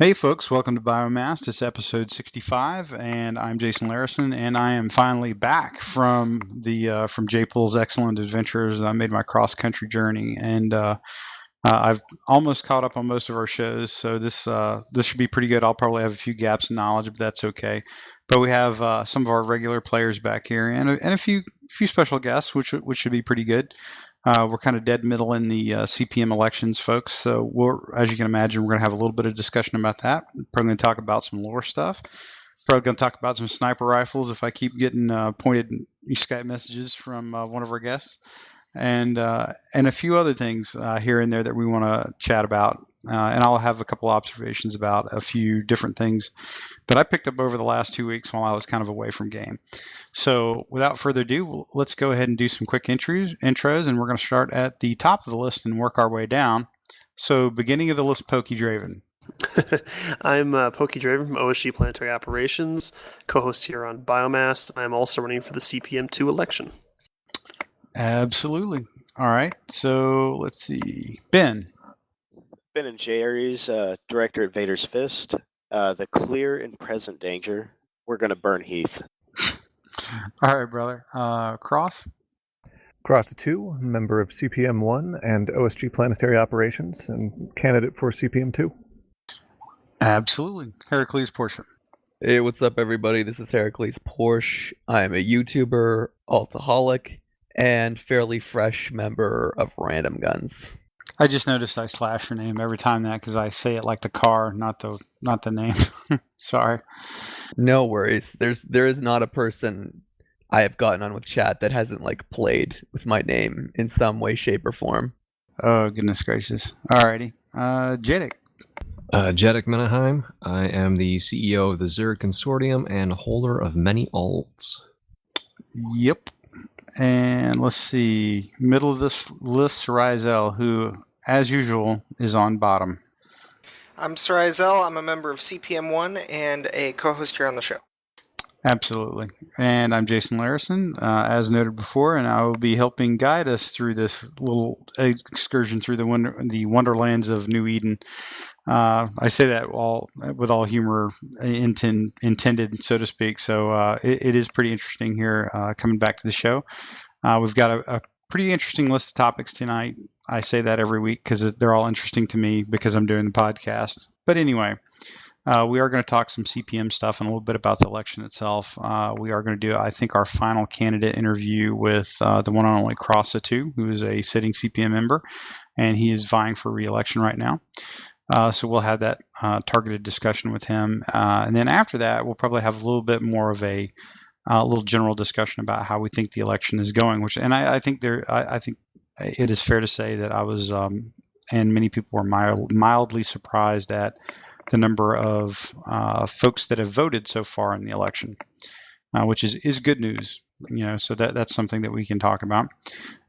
Hey folks, welcome to Biomassed. It's episode 65, and I'm Jaysyn Larison, and I am finally back from the from J-Pool's excellent adventures. I made my cross-country journey, and I've almost caught up on most of our shows, so this should be pretty good. I'll probably have a few gaps in knowledge, but that's okay. But we have some of our regular players back here, and a few special guests, which should be pretty good. We're kind of dead middle in the CPM elections, folks. So as you can imagine, we're going to have a little bit of discussion about that. Probably going to talk about some lore stuff. Probably going to talk about some sniper rifles if I keep getting pointed Skype messages from one of our guests, and a few other things here and there that we want to chat about. And I'll have a couple observations about a few different things that I picked up over the last 2 weeks while I was kind of away from game. So without further ado, let's go ahead and do some quick intros, and we're going to start at the top of the list and work our way down. So beginning of the list, Pokey Draven. I'm Pokey Draven from OSG Planetary Operations, co-host here on Biomassed. I'm also running for the CPM2 election. Absolutely. All right. So let's see. Ben. Benandjerrys, director at Vader's Fist. The clear and present danger. We're going to burn Heath. All right, brother. Cross. Cross Atu, member of CPM1 and OSG Planetary Operations, and candidate for CPM2. Absolutely. Heracles Porsche. Hey, what's up, everybody? This is Heracles Porsche. I am a YouTuber, altaholic, and fairly fresh member of Random Guns. I just noticed I slash your name every time because I say it like the car, not the name. Sorry. No worries. There is not a person I have gotten on with chat that hasn't played with my name in some way, shape, or form. Oh, goodness gracious. Alrighty. Jadek. Jadek Menaheim. I am the CEO of the Zerg Consortium and holder of many alts. Yep. And let's see. Middle of this list, Rizel, who, as usual, is on bottom. I'm Rizel. I'm a member of CPM1 and a co-host here on the show. Absolutely. And I'm Jaysyn Larison, as noted before, and I will be helping guide us through this little excursion through the wonderlands of New Eden. I say that with all humor intended, so to speak. So it is pretty interesting here coming back to the show. We've got a pretty interesting list of topics tonight. I say that every week because they're all interesting to me because I'm doing the podcast. But anyway, we are going to talk some CPM stuff and a little bit about the election itself. We are going to do, I think, our final candidate interview with the one and only Cross Atu, who is a sitting CPM member, and he is vying for re-election right now. So we'll have that targeted discussion with him. And then after that, we'll probably have a little bit more of a little general discussion about how we think the election is going, I think it is fair to say that I was, and many people were mildly surprised at the number of folks that have voted so far in the election, which is good news. So that's something that we can talk about.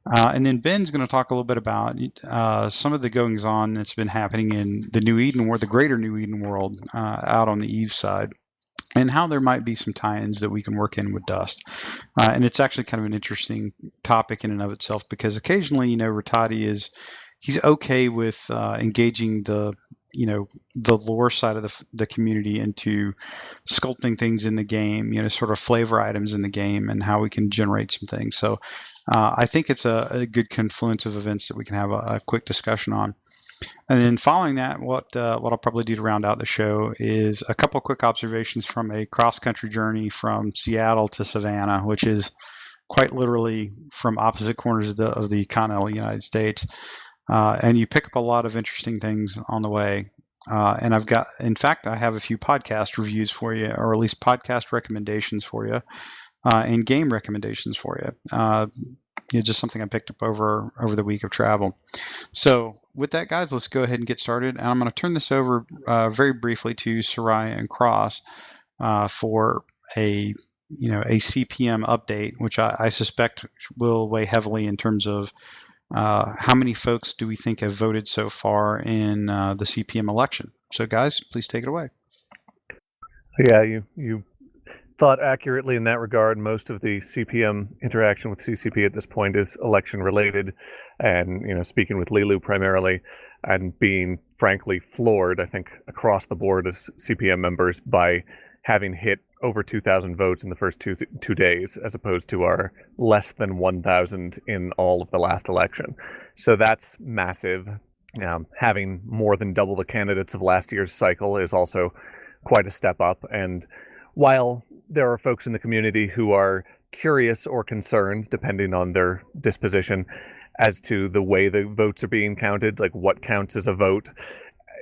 And then Ben's going to talk a little bit about some of the goings on that's been happening in the New Eden world, the greater New Eden world, out on the Eve side, and how there might be some tie-ins that we can work in with Dust. And it's actually kind of an interesting topic in and of itself because occasionally, Rattati he's okay with engaging the lore side of the community into sculpting things in the game, sort of flavor items in the game and how we can generate some things. So I think it's a good confluence of events that we can have a quick discussion on. And then following that, what I'll probably do to round out the show is a couple quick observations from a cross-country journey from Seattle to Savannah, which is quite literally from opposite corners of the continental United States. And you pick up a lot of interesting things on the way. And I have a few podcast reviews for you, or at least podcast recommendations for you, and game recommendations for you. Just something I picked up over the week of travel. So with that, guys, let's go ahead and get started. And I'm going to turn this over very briefly to Sarai and Cross for a CPM update, which I suspect will weigh heavily in terms of how many folks do we think have voted so far in the CPM election. So, guys, please take it away. Yeah, you thought accurately in that regard. Most of the CPM interaction with CCP at this point is election related, and speaking with Lilu primarily, and being frankly floored, I think, across the board as CPM members by having hit over 2,000 votes in the first two days, as opposed to our less than 1,000 in all of the last election. So that's massive. Having more than double the candidates of last year's cycle is also quite a step up. And while there are folks in the community who are curious or concerned, depending on their disposition, as to the way the votes are being counted, like what counts as a vote,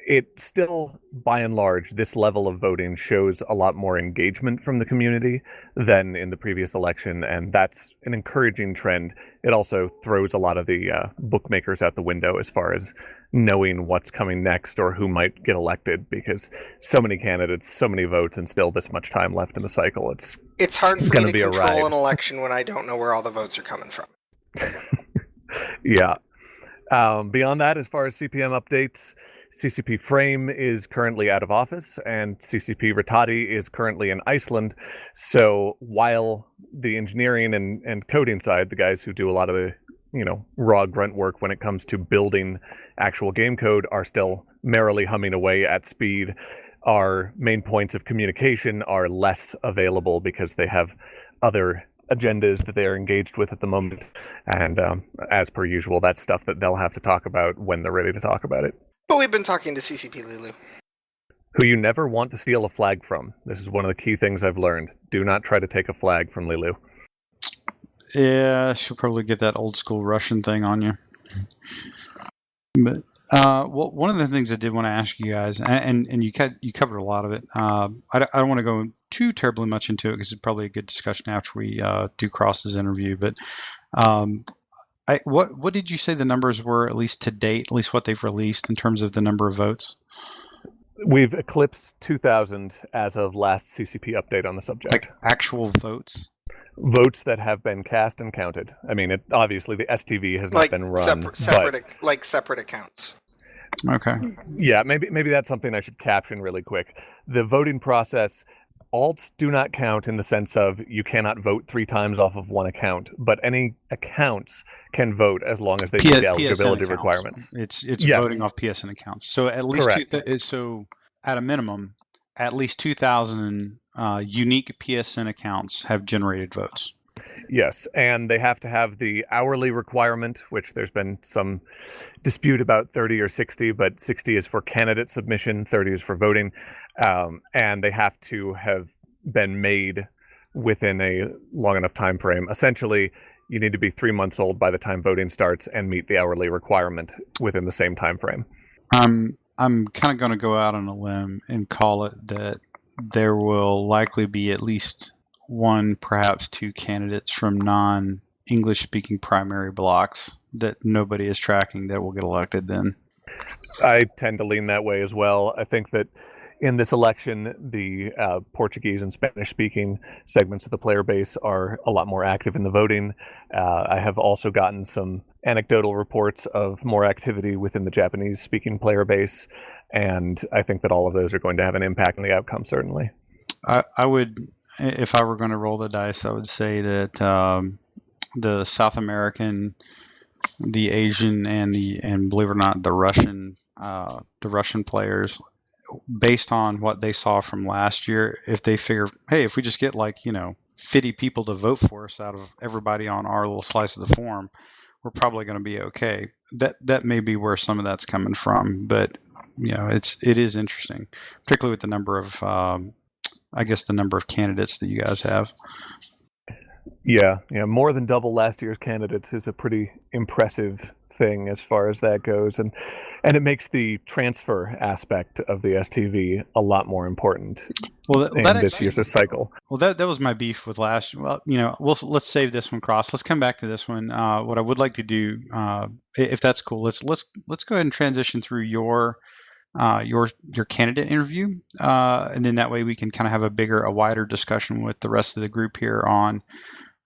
it still, by and large, this level of voting shows a lot more engagement from the community than in the previous election, and that's an encouraging trend. It also throws a lot of the bookmakers out the window as far as knowing what's coming next or who might get elected, because so many candidates, so many votes, and still this much time left in the cycle. It's hard for gonna me to be a control ride. an election when I don't know where all the votes are coming from. Yeah. Beyond that, as far as CPM updates, CCP Frame is currently out of office, and CCP Ratati is currently in Iceland. So while the engineering and coding side, the guys who do a lot of the raw grunt work when it comes to building actual game code, are still merrily humming away at speed, our main points of communication are less available because they have other agendas that they are engaged with at the moment. And as per usual, that's stuff that they'll have to talk about when they're ready to talk about it. But we've been talking to CCP Lulu. Who you never want to steal a flag from. This is one of the key things I've learned. Do not try to take a flag from Lilu. Yeah, she'll probably get that old school Russian thing on you. But well, one of the things I did want to ask you guys, and you covered a lot of it. I don't want to go too terribly much into it because it's probably a good discussion after we do Cross's interview. But what did you say the numbers were, at least to date, at least what they've released in terms of the number of votes? We've eclipsed 2,000 as of last CCP update on the subject. Like actual votes? Votes that have been cast and counted. I mean, obviously the STV has not been run. Separate accounts. Okay. Yeah, maybe that's something I should caption really quick. The voting process, alts do not count in the sense of you cannot vote 3 times off of one account, but any accounts can vote as long as they meet the eligibility requirements. It's yes. Voting off PSN accounts. So at least at a minimum, at least 2,000 unique PSN accounts have generated votes. Yes, and they have to have the hourly requirement, which there's been some dispute about 30 or 60, but 60 is for candidate submission, 30 is for voting, and they have to have been made within a long enough time frame. Essentially, you need to be 3 months old by the time voting starts and meet the hourly requirement within the same time frame. I'm kind of going to go out on a limb and call it that there will likely be at least 1, perhaps 2 candidates from non-English speaking primary blocks that nobody is tracking that will get elected then. I tend to lean that way as well. I think that in this election, the Portuguese and Spanish speaking segments of the player base are a lot more active in the voting. I have also gotten some anecdotal reports of more activity within the Japanese speaking player base, and I think that all of those are going to have an impact on the outcome, certainly. I would, if I were going to roll the dice, I would say that the South American, the Asian, and believe it or not, the Russian players, based on what they saw from last year, if they figure, hey, if we just get 50 people to vote for us out of everybody on our little slice of the form, we're probably going to be okay. That may be where some of that's coming from, but it is interesting, particularly with the number of the number of candidates that you guys have. Yeah, more than double last year's candidates is a pretty impressive thing as far as that goes, and it makes the transfer aspect of the STV a lot more important. Well, this year's cycle. Well, that was my beef with last. Well, let's save this one, Cross. Let's come back to this one. What I would like to do, if that's cool, let's go ahead and transition through your candidate interview, and then that way we can kind of have a wider discussion with the rest of the group here on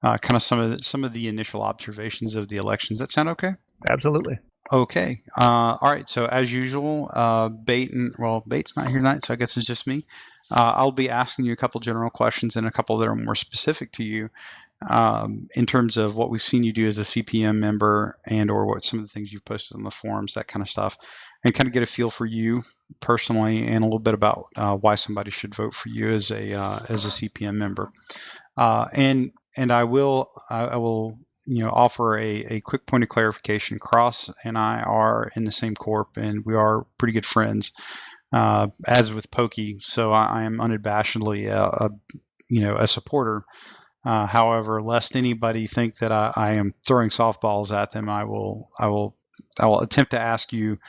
kind of some of the initial observations of the elections. That sound okay? Absolutely. Okay. All right. So as usual, Bait's not here tonight, so I guess it's just me. I'll be asking you a couple general questions and a couple that are more specific to you in terms of what we've seen you do as a CPM member and/or what some of the things you've posted on the forums, that kind of stuff, and kind of get a feel for you personally and a little bit about why somebody should vote for you as a CPM member. And I will offer a quick point of clarification. Cross and I are in the same corp, and we are pretty good friends, as with Pokey. So I am unabashedly a supporter. However, lest anybody think that I am throwing softballs at them, I will attempt to ask you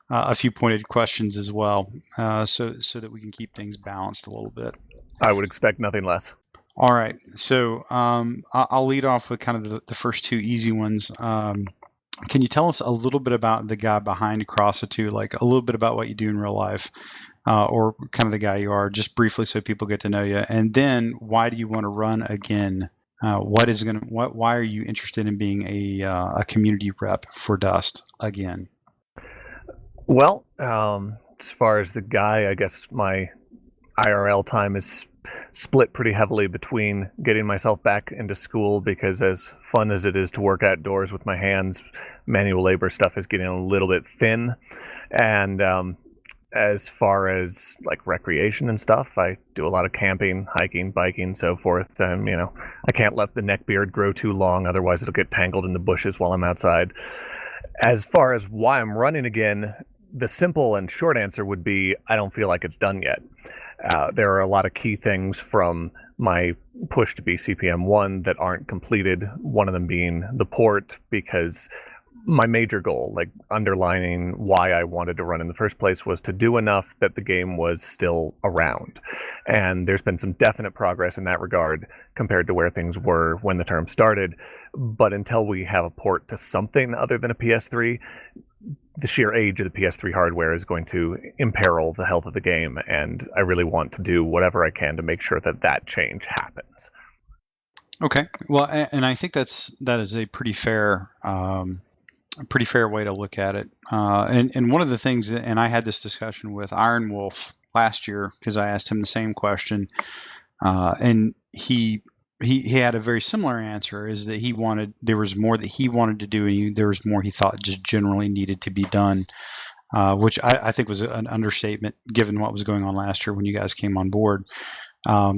a few pointed questions as well, so that we can keep things balanced a little bit. I would expect nothing less. All right, so I'll lead off with kind of the first two easy ones. Can you tell us a little bit about the guy behind Cross Atu, like a little bit about what you do in real life, or kind of the guy you are, just briefly so people get to know you, and then why do you want to run again? Why are you interested in being a community rep for Dust again? Well, as far as the guy, I guess my IRL time is split pretty heavily between getting myself back into school, because as fun as it is to work outdoors with my hands, manual labor stuff is getting a little bit thin. And as far as like recreation and stuff, I do a lot of camping, hiking, biking, so forth. And I can't let the neck beard grow too long, otherwise it'll get tangled in the bushes while I'm outside. As far as why I'm running again, the simple and short answer would be I don't feel like it's done yet. There are a lot of key things from my push to be CPM 1 that aren't completed, one of them being the port, because my major goal, like underlining why I wanted to run in the first place, was to do enough that the game was still around. And there's been some definite progress in that regard compared to where things were when the term started. But until we have a port to something other than a PS3, the sheer age of the PS3 hardware is going to imperil the health of the game, and I really want to do whatever I can to make sure that change happens. Okay, well, and I think that is a pretty fair way to look at it. And one of the things, and I had this discussion with Iron Wolf last year because I asked him the same question, and he had a very similar answer, is that there was more that he wanted to do, and there was more he thought just generally needed to be done, which I think was an understatement given what was going on last year when you guys came on board. But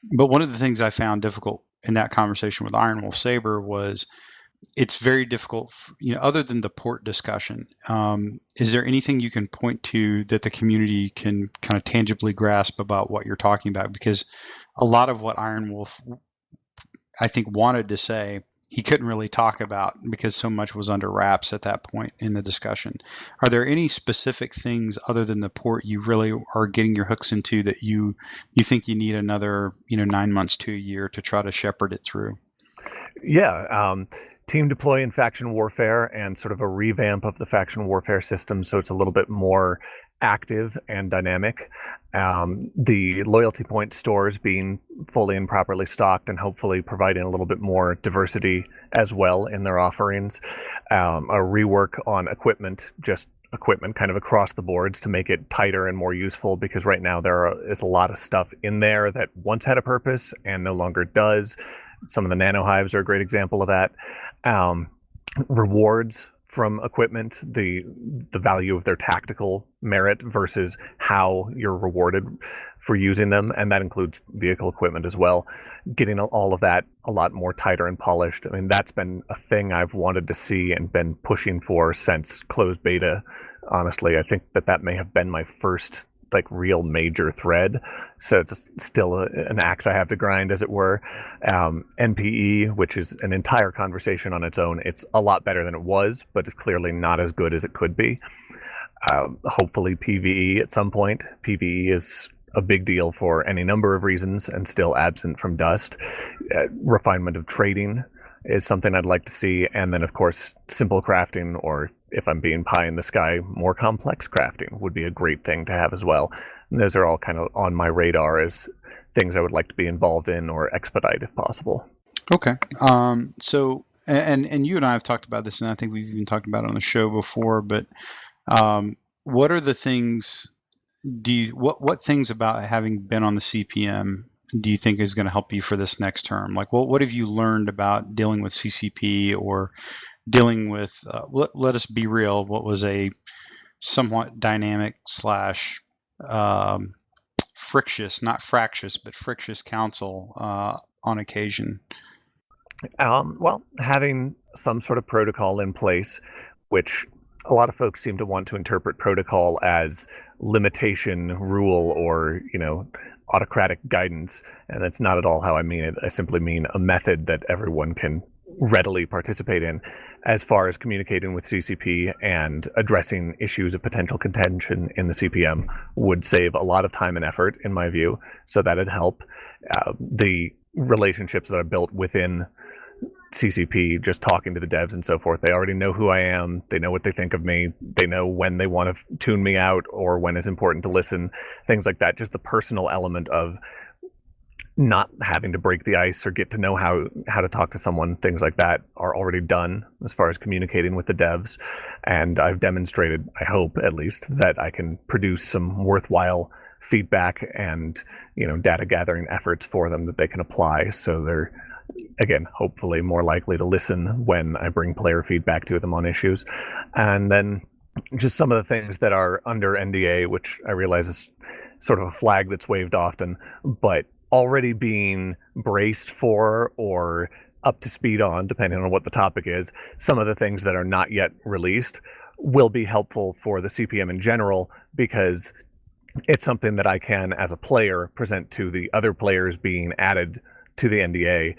one of the things I found difficult in that conversation with Iron Wolf Saber was it's very difficult, other than the port discussion. Is there anything you can point to that the community can kind of tangibly grasp about what you're talking about? Because a lot of what Iron Wolf, I think, wanted to say, he couldn't really talk about because so much was under wraps at that point in the discussion. Are there any specific things other than the port you really are getting your hooks into that you think you need another 9 months to a year to try to shepherd it through? Yeah, team deploy in faction warfare and sort of a revamp of the faction warfare system so it's a little bit more active and dynamic. The loyalty point stores being fully and properly stocked and hopefully providing a little bit more diversity as well in their offerings. A rework on equipment, just equipment kind of across the boards to make it tighter and more useful, because right now there is a lot of stuff in there that once had a purpose and no longer does. Some of the nano hives are a great example of that. Rewards from equipment, the value of their tactical merit versus how you're rewarded for using them, and that includes vehicle equipment as well. Getting all of that a lot more tighter and polished. I mean, that's been a thing I've wanted to see and been pushing for since closed beta. Honestly, I think that may have been my first real major thread, so it's still an axe I have to grind, as it were. NPE, which is an entire conversation on its own, it's a lot better than it was, but it's clearly not as good as it could be. Hopefully PvE at some point. PvE is a big deal for any number of reasons and still absent from Dust. Refinement of trading is something I'd like to see, and then of course simple crafting, or if I'm being pie in the sky, more complex crafting would be a great thing to have as well. And those are all kind of on my radar as things I would like to be involved in or expedite if possible. Okay. So and you and I have talked about this, and I think we've even talked about it on the show before. But what are the things? What things about having been on the CPM do you think is going to help you for this next term? Like, what have you learned about dealing with CCP or dealing with? Let us be real. What was a somewhat dynamic slash frictious, not fractious, but frictious council on occasion? Well, having some sort of protocol in place, which a lot of folks seem to want to interpret protocol as limitation, rule, or, autocratic guidance, and that's not at all how I mean it. I simply mean a method that everyone can readily participate in as far as communicating with CCP and addressing issues of potential contention in the CPM would save a lot of time and effort, in my view, so that'd help. The relationships that are built within CCP, just talking to the devs and so forth, they already know who I am, they know what they think of me, they know when they want to tune me out or when it's important to listen, things like that. Just the personal element of not having to break the ice or get to know how to talk to someone, things like that are already done as far as communicating with the devs. And I've demonstrated, I hope at least, that I can produce some worthwhile feedback and data gathering efforts for them that they can apply, so they're, again, hopefully more likely to listen when I bring player feedback to them on issues. And then just some of the things that are under NDA, which I realize is sort of a flag that's waved often, but already being braced for or up to speed on, depending on what the topic is, some of the things that are not yet released will be helpful for the CPM in general, because it's something that I can, as a player, present to the other players being added to the NDA.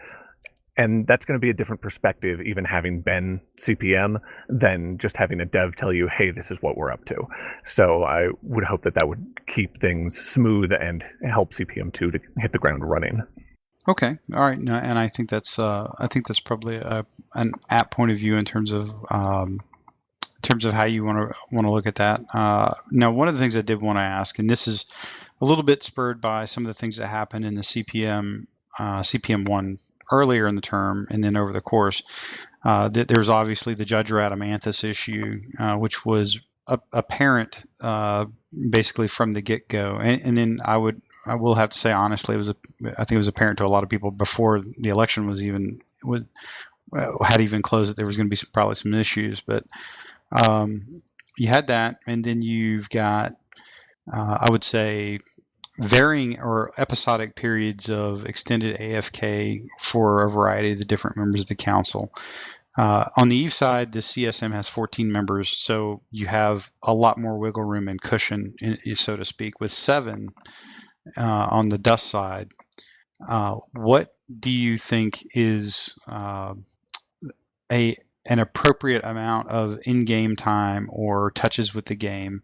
And that's going to be a different perspective, even having been CPM, than just having a dev tell you, hey, this is what we're up to. So I would hope that would keep things smooth and help CPM2 to hit the ground running. Okay, all right, no, and I think that's probably an apt point of view in terms of how you want to look at that. Now, one of the things I did want to ask, and this is a little bit spurred by some of the things that happened in the CPM1 earlier in the term, and then over the course, there's obviously the Judge Radamanthus issue, which was apparent basically from the get-go, and then I will have to say honestly, I think it was apparent to a lot of people before the election had even closed that there was going to be probably some issues, but you had that, and then you've got I would say varying or episodic periods of extended AFK for a variety of the different members of the council. On the EVE side, the CSM has 14 members, so you have a lot more wiggle room and cushion, so to speak, with 7 on the Dust side. What do you think is an appropriate amount of in-game time or touches with the game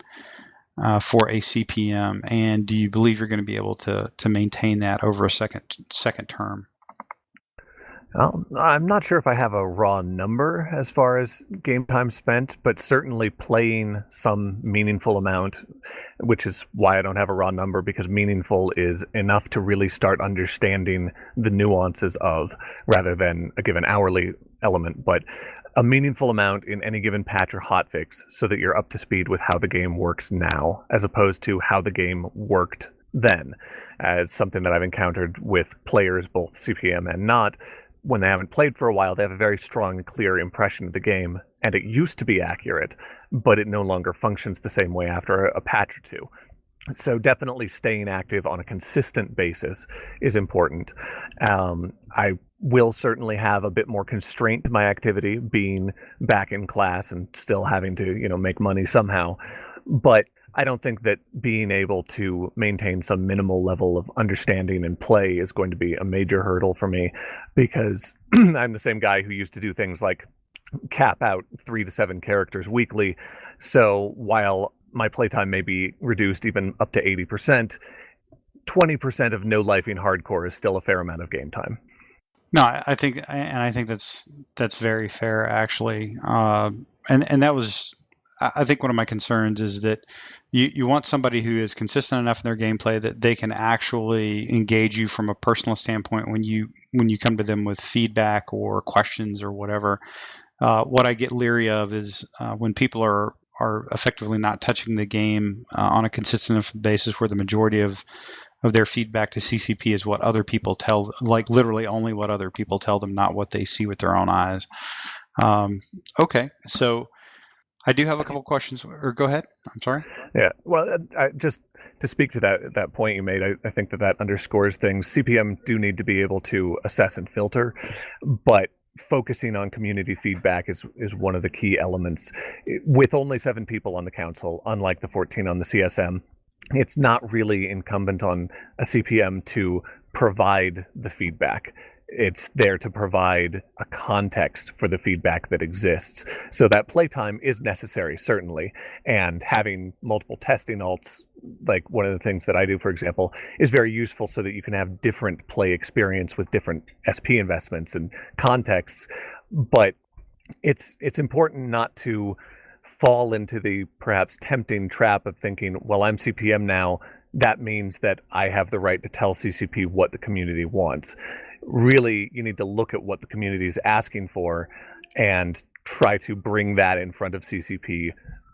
for a CPM, and do you believe you're going to be able to maintain that over a second term? I'm not sure if I have a raw number as far as game time spent, but certainly playing some meaningful amount, which is why I don't have a raw number, because meaningful is enough to really start understanding the nuances of, rather than a given hourly element, but a meaningful amount in any given patch or hotfix, so that you're up to speed with how the game works now, as opposed to how the game worked then. It's something that I've encountered with players, both CPM and not. When they haven't played for a while, they have a very strong and clear impression of the game, and it used to be accurate, but it no longer functions the same way after a patch or two. So definitely staying active on a consistent basis is important. I will certainly have a bit more constraint to my activity, being back in class and still having to, make money somehow. But I don't think that being able to maintain some minimal level of understanding and play is going to be a major hurdle for me, because I'm the same guy who used to do things like cap out 3 to 7 characters weekly. So while my playtime may be reduced even up to 80%, 20% of no-lifing hardcore is still a fair amount of game time. No, I think that's very fair, actually, and that was, I think one of my concerns is that you want somebody who is consistent enough in their gameplay that they can actually engage you from a personal standpoint when you come to them with feedback or questions or whatever. What I get leery of is when people are effectively not touching the game on a consistent enough basis, where the majority of their feedback to CCP is what other people tell, like literally only what other people tell them, not what they see with their own eyes. Okay, so I do have a couple questions. Or go ahead. I'm sorry. Yeah. Well, just to speak to that point you made, I think that underscores things. CPM do need to be able to assess and filter, but focusing on community feedback is one of the key elements. With only 7 people on the council, unlike the 14 on the CSM, it's not really incumbent on a CPM to provide the feedback. It's there to provide a context for the feedback that exists. So that playtime is necessary, certainly. And having multiple testing alts, like one of the things that I do, for example, is very useful so that you can have different play experience with different SP investments and contexts. But it's important not to fall into the perhaps tempting trap of thinking, well, I'm CPM now, that means that I have the right to tell CCP what the community wants. Really, you need to look at what the community is asking for and try to bring that in front of CCP,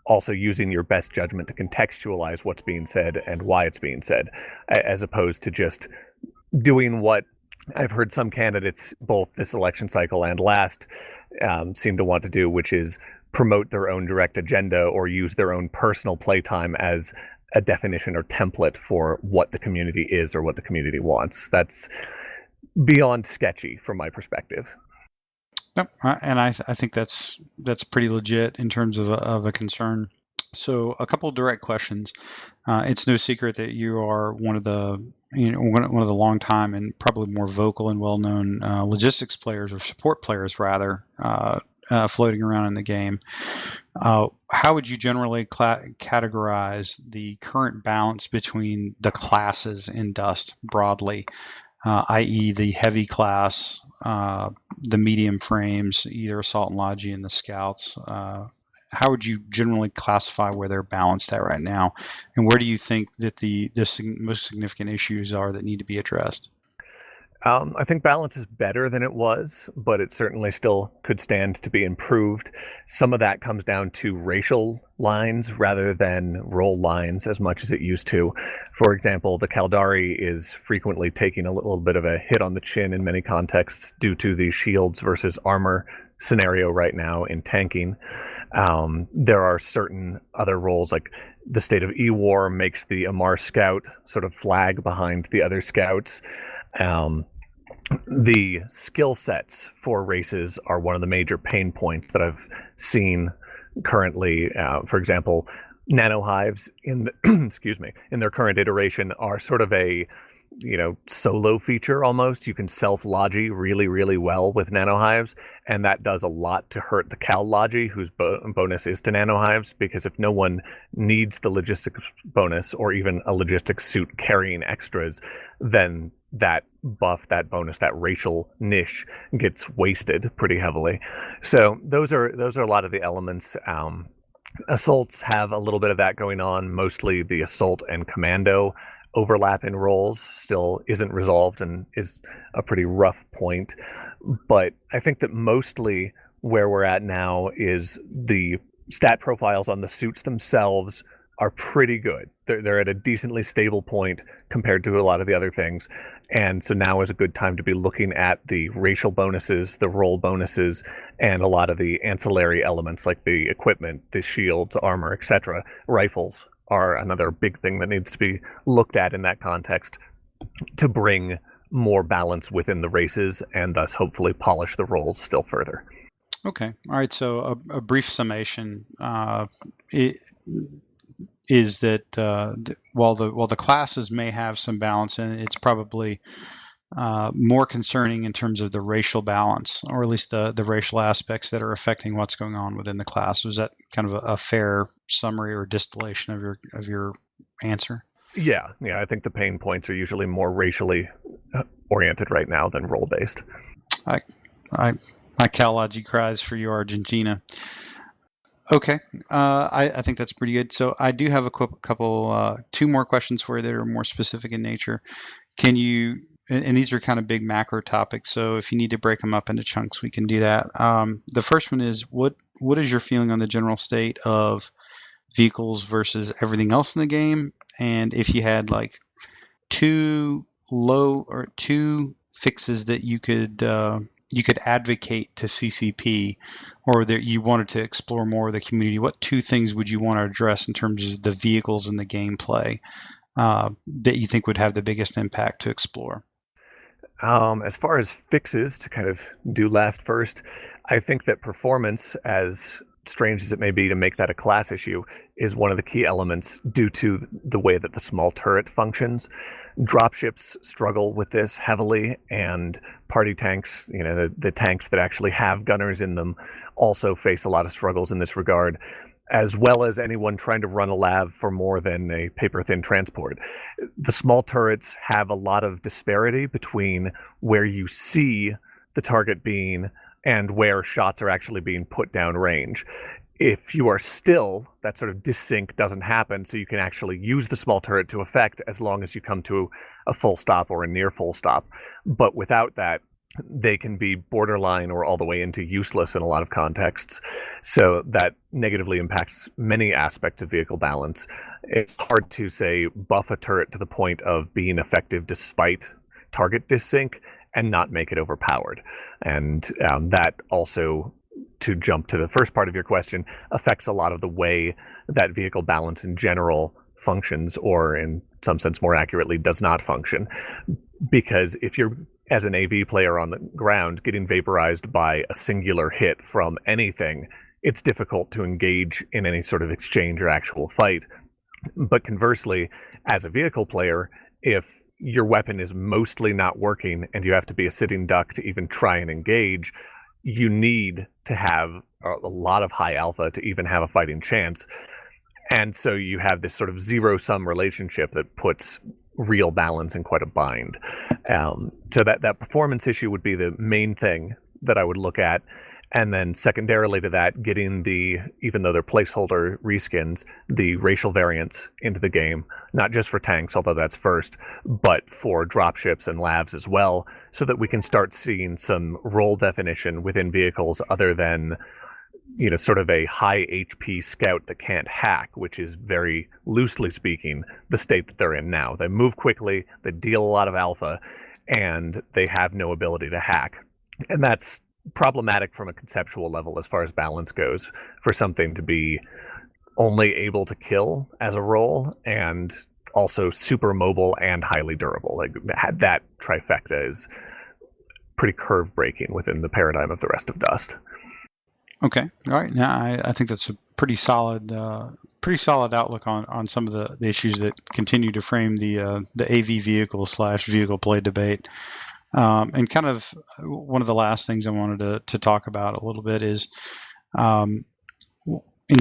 also using your best judgment to contextualize what's being said and why it's being said, as opposed to just doing what I've heard some candidates, both this election cycle and last, seem to want to do, which is promote their own direct agenda or use their own personal playtime as a definition or template for what the community is or what the community wants. That's beyond sketchy from my perspective. Yep, and I think that's pretty legit in terms of a concern. So a couple of direct questions. It's no secret that you are one of the one of the long time and probably more vocal and well known logistics players, or support players rather, floating around in the game. How would you generally categorize the current balance between the classes in Dust broadly, i.e. the heavy class, the medium frames, either Assault and Logi, and the Scouts? How would you generally classify where they're balanced at right now? And where do you think that the most significant issues are that need to be addressed? I think balance is better than it was, but it certainly still could stand to be improved. Some of that comes down to racial lines rather than role lines as much as it used to. For example, the Caldari is frequently taking a little bit of a hit on the chin in many contexts due to the shields versus armor scenario right now in tanking. There are certain other roles, like the state of E-War makes the Amar Scout sort of flag behind the other scouts. The skill sets for races are one of the major pain points that I've seen currently. For example, nanohives in in their current iteration are sort of a solo feature almost. You can self-logi really, really well with nanohives, and that does a lot to hurt the Cal logi, whose bonus is to nanohives, because if no one needs the logistics bonus or even a logistics suit carrying extras, then that buff, that bonus, that racial niche gets wasted pretty heavily. So those are a lot of the elements. Assaults have a little bit of that going on. Mostly the assault and commando overlap in roles still isn't resolved and is a pretty rough point. But I think that mostly where we're at now is the stat profiles on the suits themselves are pretty good. They're at a decently stable point compared to a lot of the other things. And so now is a good time to be looking at the racial bonuses, the role bonuses, and a lot of the ancillary elements like the equipment, the shields, armor, etc. Rifles are another big thing that needs to be looked at in that context to bring more balance within the races and thus hopefully polish the roles still further. Okay. All right. So a brief summation is that while the classes may have some balance in it, it's probably more concerning in terms of the racial balance, or at least the racial aspects that are affecting what's going on within the class. Was that kind of a fair summary or distillation of your answer? Yeah. I think the pain points are usually more racially oriented right now than role based. My Cal logi cries for you, Argentina. Okay, I think that's pretty good. So I do have a couple, two more questions for you that are more specific in nature. Can you, and these are kind of big macro topics, so if you need to break them up into chunks, we can do that. The first one is, what is your feeling on the general state of vehicles versus everything else in the game? And if you had like two fixes that you could advocate to CCP, or that you wanted to explore more of the community, what two things would you want to address in terms of the vehicles and the gameplay that you think would have the biggest impact to explore? As far as fixes, to kind of do last first, I think that performance, as strange as it may be to make that a class issue, is one of the key elements due to the way that the small turret functions. Dropships struggle with this heavily, and party tanks, the tanks that actually have gunners in them, also face a lot of struggles in this regard, as well as anyone trying to run a lab for more than a paper-thin transport. The small turrets have a lot of disparity between where you see the target being and where shots are actually being put down range. If you are still, that sort of dissync doesn't happen, so you can actually use the small turret to effect as long as you come to a full stop or a near full stop. But without that, they can be borderline or all the way into useless in a lot of contexts. So that negatively impacts many aspects of vehicle balance. It's hard to, say, buff a turret to the point of being effective despite target dissync and not make it overpowered. And that also, to jump to the first part of your question, affects a lot of the way that vehicle balance in general functions, or in some sense more accurately, does not function. Because if you're, as an AV player on the ground, getting vaporized by a singular hit from anything, it's difficult to engage in any sort of exchange or actual fight. But conversely, as a vehicle player, if your weapon is mostly not working and you have to be a sitting duck to even try and engage, you need to have a lot of high alpha to even have a fighting chance. And so you have this sort of zero-sum relationship that puts real balance in quite a bind. So that performance issue would be the main thing that I would look at. And then secondarily to that, getting even though they're placeholder reskins, the racial variants into the game, not just for tanks, although that's first, but for dropships and labs as well, so that we can start seeing some role definition within vehicles other than, sort of a high HP scout that can't hack, which is, very loosely speaking, the state that they're in now. They move quickly, they deal a lot of alpha, and they have no ability to hack. And that's problematic from a conceptual level as far as balance goes, for something to be only able to kill as a role and also super mobile and highly durable. Like, that trifecta is pretty curve breaking within the paradigm of the rest of Dust. Okay, all right. Now I think that's a pretty solid outlook on some of the issues that continue to frame the AV vehicle / vehicle play debate. And kind of one of the last things I wanted to talk about a little bit is, in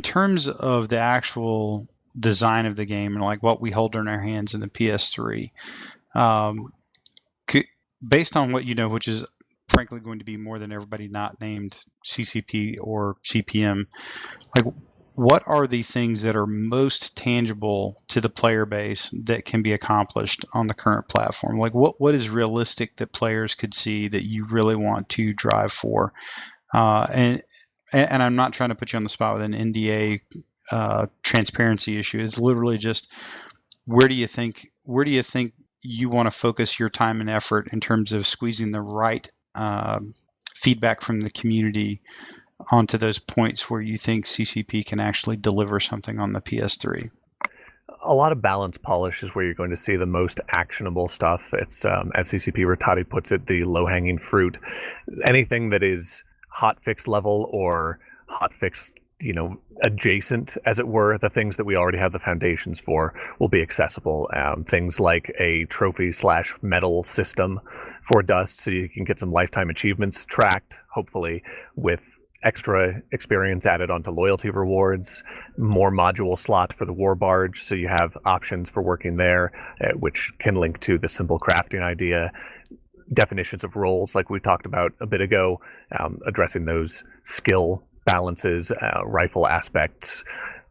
terms of the actual design of the game and like what we hold in our hands in the PS3, based on what you know, which is frankly going to be more than everybody not named CCP or CPM, like, what are the things that are most tangible to the player base that can be accomplished on the current platform? Like, what is realistic that players could see that you really want to drive for? And I'm not trying to put you on the spot with an NDA transparency issue. It's literally just, where do you think you want to focus your time and effort in terms of squeezing the right feedback from the community onto those points where you think CCP can actually deliver something on the PS3? A lot of balance polish is where you're going to see the most actionable stuff. It's, as CCP Rattati puts it, the low-hanging fruit. Anything that is hotfix level or hotfix, adjacent, as it were, the things that we already have the foundations for, will be accessible. Things like a trophy / medal system for Dust, so you can get some lifetime achievements tracked, hopefully, with extra experience added onto loyalty rewards, more module slot for the war barge, so you have options for working there, which can link to the simple crafting idea. Definitions of roles, like we talked about a bit ago, addressing those skill balances, rifle aspects,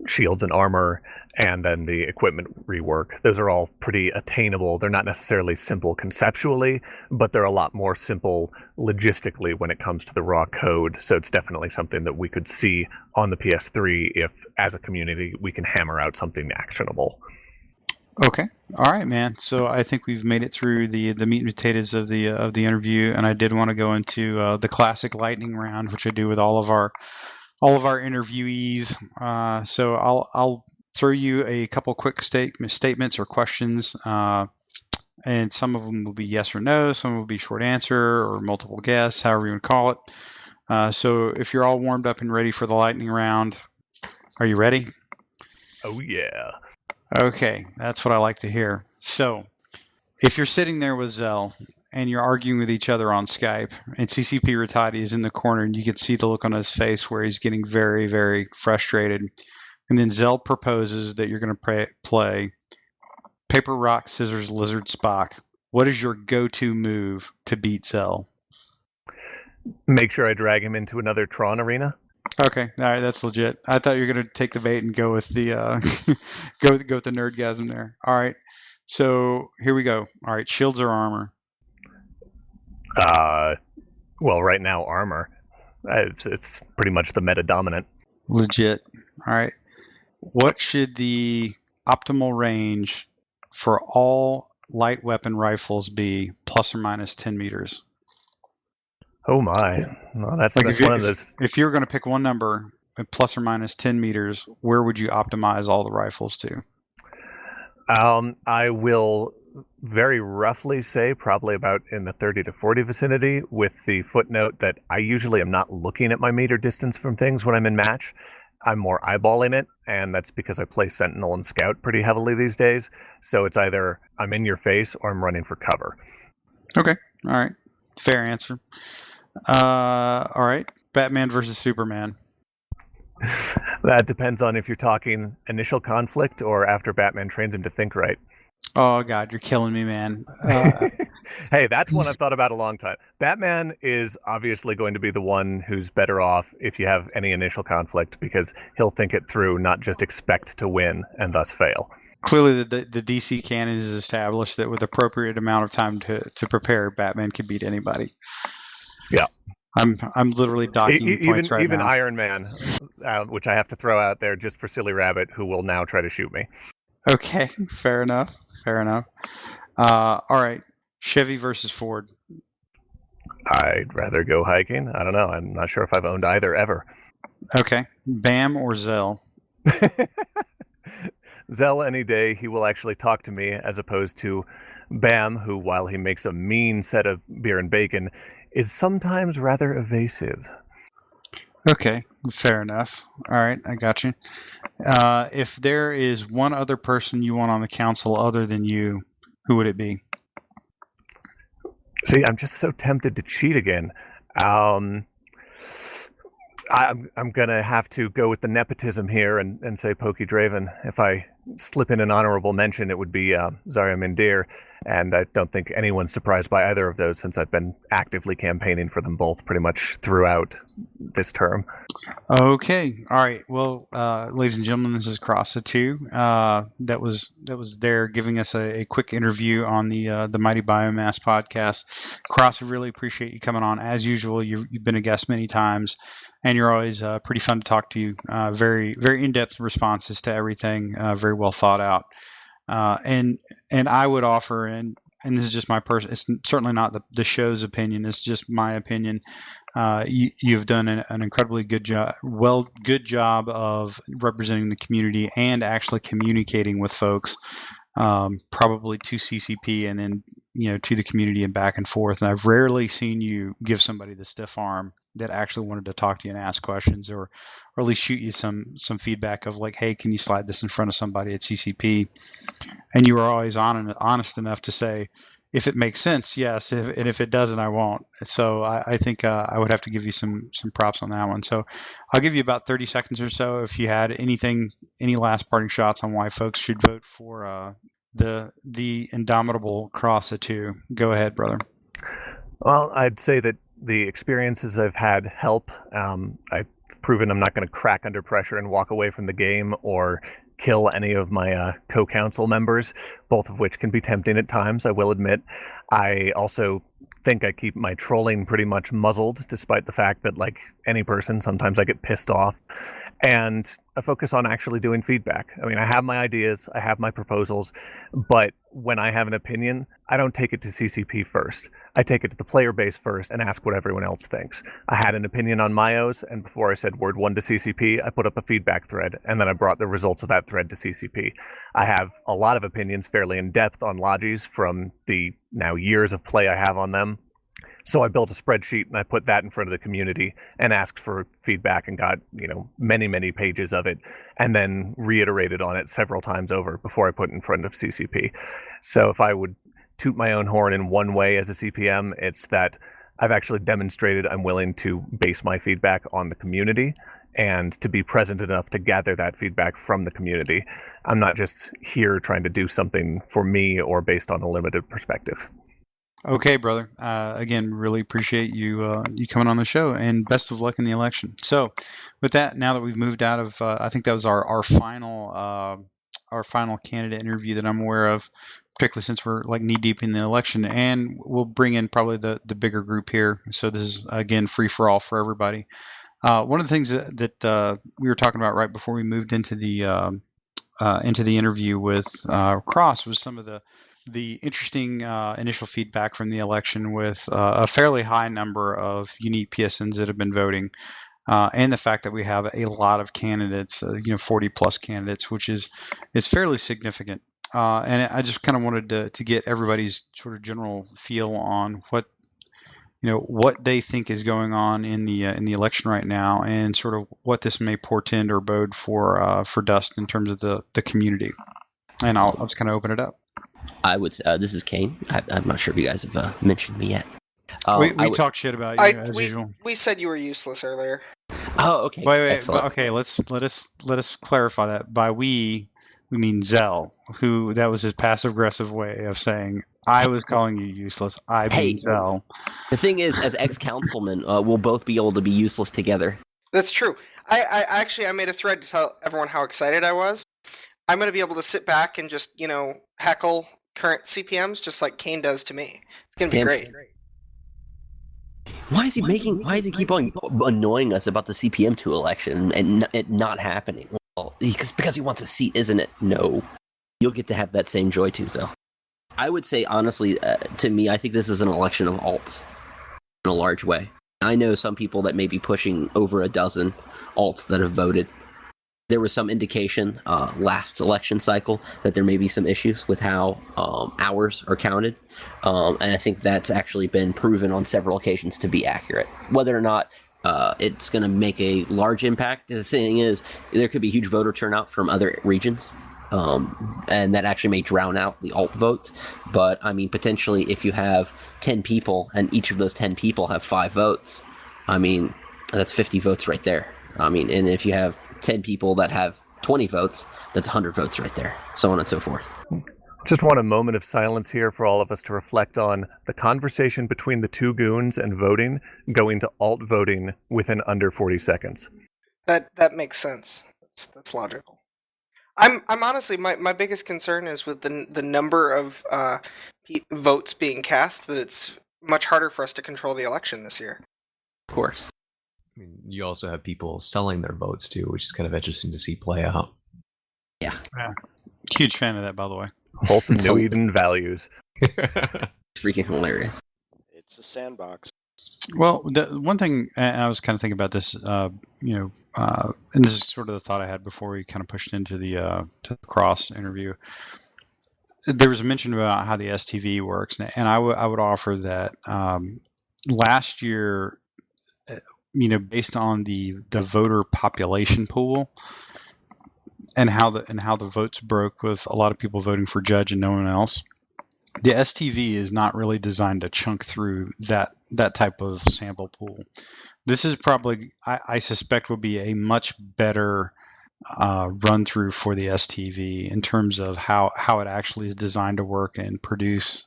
shields and armor, and then the equipment rework. Those are all pretty attainable. They're not necessarily simple conceptually, but they're a lot more simple logistically when it comes to the raw code. So it's definitely something that we could see on the PS3 if, as a community, we can hammer out something actionable. Okay. All right, man. So I think we've made it through the meat and potatoes of the interview, and I did want to go into the classic lightning round, which I do with all of our interviewees. So I'll throw you a couple quick statements or questions, and some of them will be yes or no, some will be short answer or multiple guess, however you want to call it. So if you're all warmed up and ready for the lightning round, are you ready? Oh, yeah. Okay, that's what I like to hear. So if you're sitting there with Zell and you're arguing with each other on Skype, and CCP Rattati is in the corner, and you can see the look on his face where he's getting very, very frustrated. And then Zell proposes that you're going to play Paper, Rock, Scissors, Lizard, Spock. What is your go-to move to beat Zell? Make sure I drag him into another Tron arena. Okay, all right, that's legit. I thought you were going to take the bait and go with the go with the nerdgasm there. All right, so here we go. All right, shields or armor? Well, right now armor. It's pretty much the meta dominant. Legit. All right. What should the optimal range for all light weapon rifles be, plus or minus 10 meters? Oh my! Well, that's one of those. If you're going to pick one number, plus or minus 10 meters, where would you optimize all the rifles to? I will very roughly say probably about in the 30 to 40 vicinity, with the footnote that I usually am not looking at my meter distance from things when I'm in match. I'm more eyeballing it, and that's because I play Sentinel and Scout pretty heavily these days. So it's either I'm in your face or I'm running for cover. Okay. All right. Fair answer. All right. Batman versus Superman. That depends on if you're talking initial conflict or after Batman trains him to think right. Oh, God, you're killing me, man. Hey, that's one I've thought about a long time. Batman is obviously going to be the one who's better off if you have any initial conflict, because he'll think it through, not just expect to win and thus fail. Clearly, the DC canon is established that with appropriate amount of time to prepare, Batman can beat anybody. Yeah. I'm literally docking points right even now. Iron Man, which I have to throw out there just for Silly Rabbit, who will now try to shoot me. Okay, fair enough. All right, Chevy versus Ford. I'd rather go hiking. I don't know. I'm not sure if I've owned either ever. Okay, Bam or Zell? Zell any day. He will actually talk to me, as opposed to Bam, who, while he makes a mean set of beer and bacon, is sometimes rather evasive. Okay, fair enough. All right, I got you. If there is one other person you want on the council other than you, who would it be? See, I'm just so tempted to cheat again. I'm gonna have to go with the nepotism here and say Pokey Draven. If I slip in an honorable mention, it would be Zarya Mindir, and I don't think anyone's surprised by either of those, since I've been actively campaigning for them both pretty much throughout this term. Okay, all right. Well, ladies and gentlemen, this is Cross Atu. That was there giving us a quick interview on the Mighty Biomassed podcast. Cross, I really appreciate you coming on. As usual, you've been a guest many times, and you're always pretty fun to talk to. Very very in-depth responses to everything. Very well thought out. And I would offer, and this is just my it's certainly not the show's opinion. It's just my opinion. You've done an incredibly good job of representing the community and actually communicating with folks, probably to CCP and then to the community and back and forth. And I've rarely seen you give somebody the stiff arm that actually wanted to talk to you and ask questions, or at least shoot you some feedback of like, hey, can you slide this in front of somebody at CCP? And you were always honest enough to say, if it makes sense, yes, and if it doesn't, I won't. So I think I would have to give you some props on that one. So I'll give you about 30 seconds or so if you had any last parting shots on why folks should vote for the indomitable Cross Atu. Go ahead, brother. Well, I'd say that the experiences I've had help. I proven I'm not going to crack under pressure and walk away from the game or kill any of my co-council members, both of which can be tempting at times, I will admit. I also think I keep my trolling pretty much muzzled, despite the fact that, like any person, sometimes I get pissed off. And I focus on actually doing feedback. I mean, I have my ideas, I have my proposals, but when I have an opinion, I don't take it to CCP first. I take it to the player base first and ask what everyone else thinks. I had an opinion on Myos, and before I said word one to CCP, I put up a feedback thread, and then I brought the results of that thread to CCP. I have a lot of opinions fairly in depth on Logis from the now years of play I have on them. So I built a spreadsheet and I put that in front of the community and asked for feedback and got, many, many pages of it, and then reiterated on it several times over before I put it in front of CCP. So if I would toot my own horn in one way as a CPM, it's that I've actually demonstrated I'm willing to base my feedback on the community and to be present enough to gather that feedback from the community. I'm not just here trying to do something for me or based on a limited perspective. Okay, brother. Again, really appreciate you coming on the show, and best of luck in the election. So, with that, now that we've moved out of, I think that was our final candidate interview that I'm aware of, particularly since we're like knee deep in the election, and we'll bring in probably the bigger group here. So this is again free for all for everybody. One of the things that we were talking about right before we moved into the interview with Cross was some of the interesting initial feedback from the election, with a fairly high number of unique PSNs that have been voting, and the fact that we have a lot of candidates, 40 plus candidates, which is fairly significant. And I just kind of wanted to get everybody's sort of general feel on what they think is going on in the election right now, and sort of what this may portend or bode for Dust in terms of the community. And I'll just kind of open it up. I would say, this is Kain. I'm not sure if you guys have mentioned me yet. We talk shit about you as usual. We said you were useless earlier. Oh, okay. Wait. Excellent. Okay, let us clarify that. By we mean Zell, who that was his passive aggressive way of saying I was calling you useless. I mean Zell. The thing is, as ex-councilmen, we'll both be able to be useless together. That's true. I made a thread to tell everyone how excited I was. I'm going to be able to sit back and just, heckle current CPMs just like Kain does to me. It's going to be great. Why does he keep on annoying us about the CPM2 election and it not happening? Well, because he wants a seat, isn't it? No. You'll get to have that same joy too, so. I would say, honestly, to me, I think this is an election of alts in a large way. I know some people that may be pushing over a dozen alts that have voted. There was some indication last election cycle that there may be some issues with how hours are counted. And I think that's actually been proven on several occasions to be accurate. Whether or not it's going to make a large impact, the thing is, there could be huge voter turnout from other regions. And that actually may drown out the alt votes. But, I mean, potentially if you have 10 people and each of those 10 people have 5 votes, I mean, that's 50 votes right there. I mean, and if you have 10 people that have 20 votes, that's 100 votes right there, so on and so forth. Just want a moment of silence here for all of us to reflect on the conversation between the two goons and voting going to alt voting within under 40 seconds. That makes sense. That's logical. I'm honestly, my biggest concern is with the number of votes being cast, that it's much harder for us to control the election this year. Of course. I mean, you also have people selling their votes too, which is kind of interesting to see play out. Yeah. Huge fan of that, by the way. Wholesome New Eden values. It's freaking hilarious. It's a sandbox. Well, the one thing, and I was kind of thinking about this, and this is sort of the thought I had before we kind of pushed into the Cross interview. There was a mention about how the STV works, and I would offer that last year, based on the voter population pool and how the votes broke with a lot of people voting for Judge and no one else, the STV is not really designed to chunk through that type of sample pool. This is probably, I suspect, will be a much better run through for the STV in terms of how it actually is designed to work and produce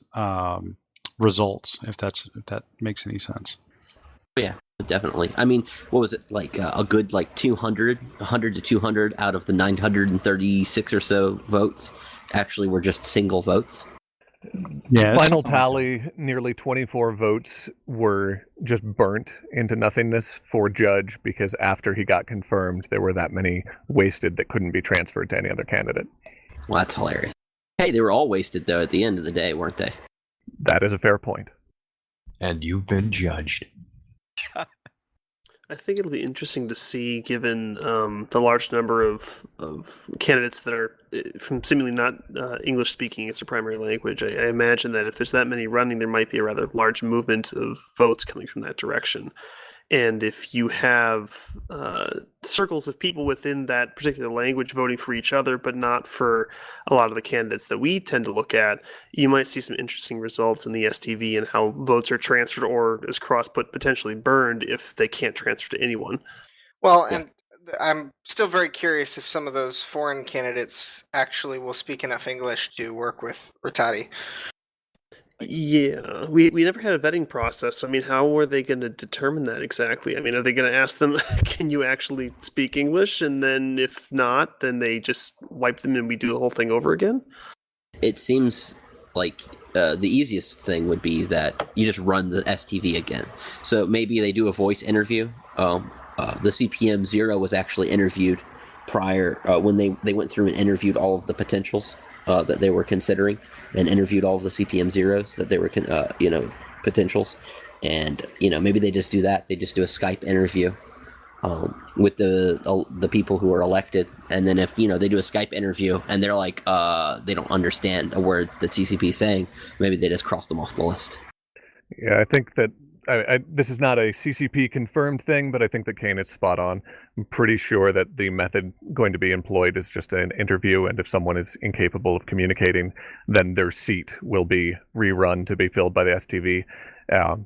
results, if that makes any sense. Yeah, Definitely. I mean, what was it, like a good 100 to 200 out of the 936 or so votes actually were just single votes? Yeah, it's Final something like tally, nearly 24 votes were just burnt into nothingness for Judge because after he got confirmed, there were that many wasted that couldn't be transferred to any other candidate. Well, that's hilarious. Hey, they were all wasted, though, at the end of the day, weren't they? That is a fair point. And you've been judged. I think it'll be interesting to see, given the large number of candidates that are from seemingly not English speaking as their primary language. I imagine that if there's that many running, there might be a rather large movement of votes coming from that direction. And if you have circles of people within that particular language voting for each other, but not for a lot of the candidates that we tend to look at, you might see some interesting results in the STV and how votes are transferred or, as Cross put, potentially burned if they can't transfer to anyone. Well, and I'm still very curious if some of those foreign candidates actually will speak enough English to work with Rattati. Yeah, we never had a vetting process. So, I mean, how are they going to determine that exactly? I mean, are they going to ask them, can you actually speak English? And then if not, then they just wipe them and we do the whole thing over again? It seems like the easiest thing would be that you just run the STV again. So maybe they do a voice interview. The CPM 0 was actually interviewed prior when they went through and interviewed all of the potentials that they were considering, and interviewed all of the CPM 0s that they were potentials, and maybe they just do that. They just do a Skype interview with the people who are elected, and then if they do a Skype interview and they're like they don't understand a word that CCP is saying, maybe they just cross them off the list. Yeah, I think that this is not a CCP confirmed thing, but I think that Kain is spot on. I'm pretty sure that the method going to be employed is just an interview, and if someone is incapable of communicating, then their seat will be rerun to be filled by the STV.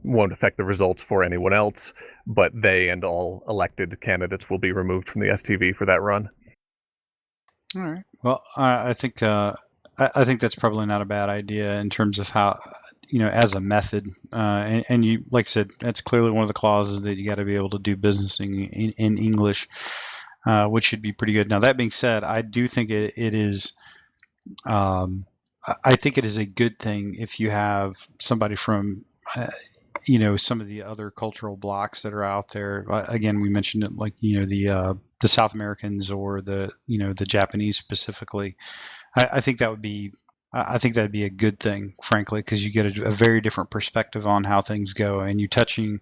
Won't affect the results for anyone else, but they and all elected candidates will be removed from the STV for that run. All right. Well, I think that's probably not a bad idea in terms of how, as a method. And you, like I said, that's clearly one of the clauses that you got to be able to do business in English, which should be pretty good. Now, that being said, I do think it is. I think it is a good thing if you have somebody from, some of the other cultural blocks that are out there. Again, we mentioned it, like the South Americans or the Japanese specifically. I think that would be. I think that'd be a good thing, frankly, because you get a very different perspective on how things go, and you're touching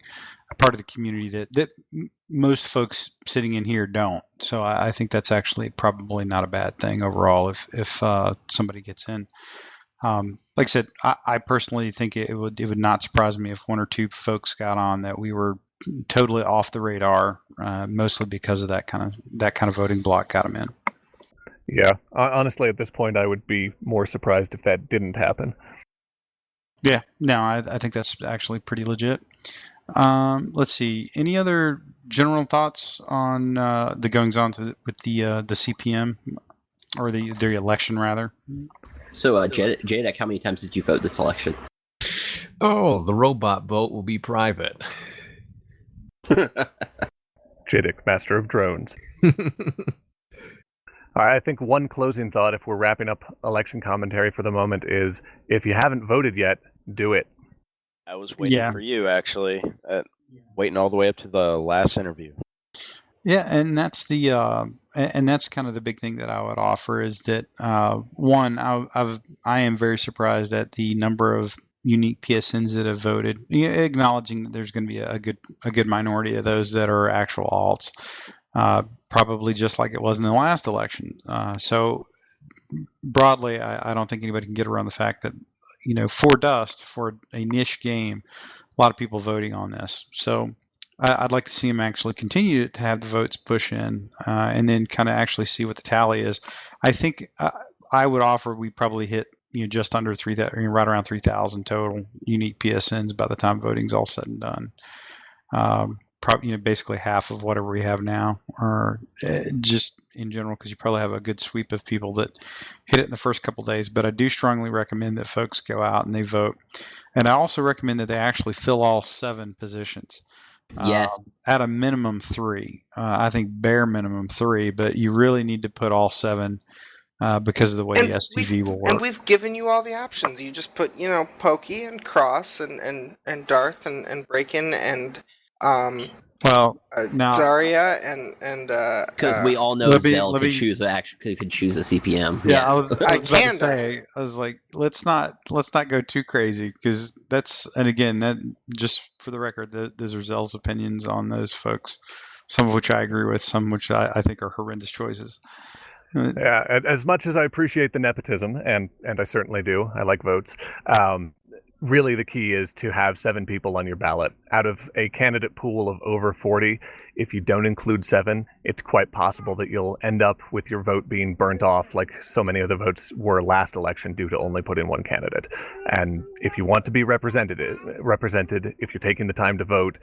a part of the community that most folks sitting in here don't. So I think that's actually probably not a bad thing overall if somebody gets in. Like I said, I personally think it would not surprise me if one or two folks got on that we were totally off the radar, mostly because of that kind of voting block got them in. Yeah, honestly, at this point, I would be more surprised if that didn't happen. Yeah, no, I think that's actually pretty legit. Let's see. Any other general thoughts on the goings-on with the CPM or the election rather? So, Jadek, how many times did you vote this election? Oh, the robot vote will be private. Jadek, master of drones. I think one closing thought, if we're wrapping up election commentary for the moment, is if you haven't voted yet, do it. I was waiting for you, actually, waiting all the way up to the last interview. Yeah, and that's that's kind of the big thing that I would offer is that one, I am very surprised at the number of unique PSNs that have voted, acknowledging that there's going to be a good minority of those that are actual alts. Probably just like it was in the last election. So broadly, I don't think anybody can get around the fact that, for Dust, for a niche game, a lot of people voting on this. So I'd like to see them actually continue to have the votes push in and then kind of actually see what the tally is. I think I would offer we probably hit just under 3,000, right around 3,000 total unique PSNs by the time voting's all said and done. Probably basically half of whatever we have now, or just in general, because you probably have a good sweep of people that hit it in the first couple of days. But I do strongly recommend that folks go out and they vote, and I also recommend that they actually fill all 7 positions. Yes. At a minimum 3. I think bare minimum 3, but you really need to put all 7 because of the way SPV will work. And we've given you all the options. You just put, Pokey and Cross and Darth and Breakin and Well, now Zarya and Because we all know let me- Zell let could me- choose could choose a CPM. yeah, I was I about to can, say, I was like, let's not go too crazy because and again, that just for the record, those are Zell's opinions on those folks. Some of which I agree with, some which I think are horrendous choices. Yeah, as much as I appreciate the nepotism, and I certainly do, I like votes. Really, the key is to have 7 people on your ballot. Out of a candidate pool of over 40, if you don't include 7, it's quite possible that you'll end up with your vote being burnt off like so many of the votes were last election due to only putting one candidate. And if you want to be represented, if you're taking the time to vote,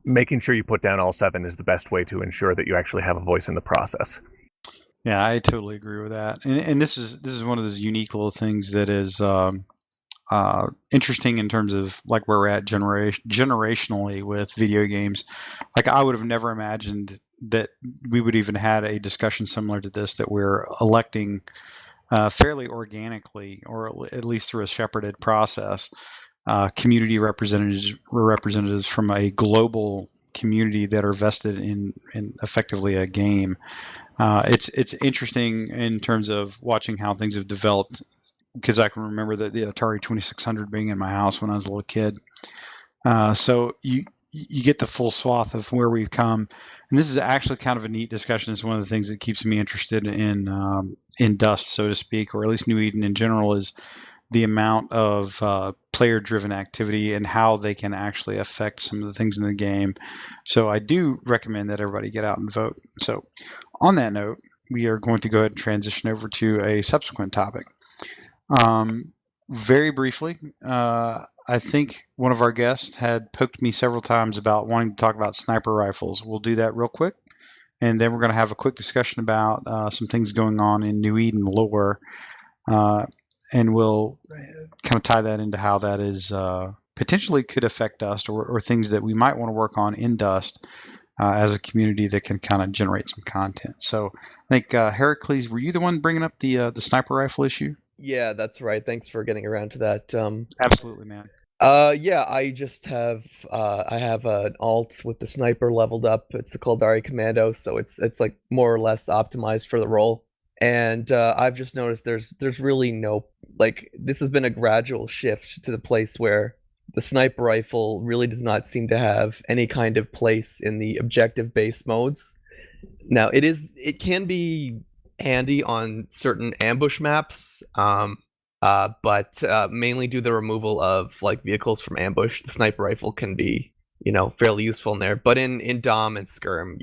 making sure you put down all 7 is the best way to ensure that you actually have a voice in the process. Yeah, I totally agree with that. And this is one of those unique little things that is interesting in terms of like where we're at generationally with video games. Like I would have never imagined that we would even had a discussion similar to this, that we're electing fairly organically, or at least through a shepherded process, community representatives from a global community that are vested in effectively a game. It's interesting in terms of watching how things have developed, because I can remember the Atari 2600 being in my house when I was a little kid. So you get the full swath of where we've come, and this is actually kind of a neat discussion. It's one of the things that keeps me interested in Dust, so to speak, or at least New Eden in general, is the amount of player-driven activity and how they can actually affect some of the things in the game. So I do recommend that everybody get out and vote. So on that note, we are going to go ahead and transition over to a subsequent topic. Very briefly, I think one of our guests had poked me several times about wanting to talk about sniper rifles. We'll do that real quick, and then we're going to have a quick discussion about some things going on in New Eden lore, and we'll kind of tie that into how that is potentially could affect Dust, or things that we might want to work on in Dust as a community that can kind of generate some content. So I think Heracles, were you the one bringing up the sniper rifle issue? Yeah, that's right. Thanks for getting around to that. Absolutely, man. Yeah, I just have I have an alt with the sniper leveled up. It's the Caldari Commando, so it's like more or less optimized for the role. And I've just noticed there's really no, like, this has been a gradual shift to the place where the sniper rifle really does not seem to have any kind of place in the objective-based modes. Now, it can be handy on certain ambush maps, but mainly due to the removal of like vehicles from ambush, the sniper rifle can be, fairly useful in there. But in Dom and Skirm,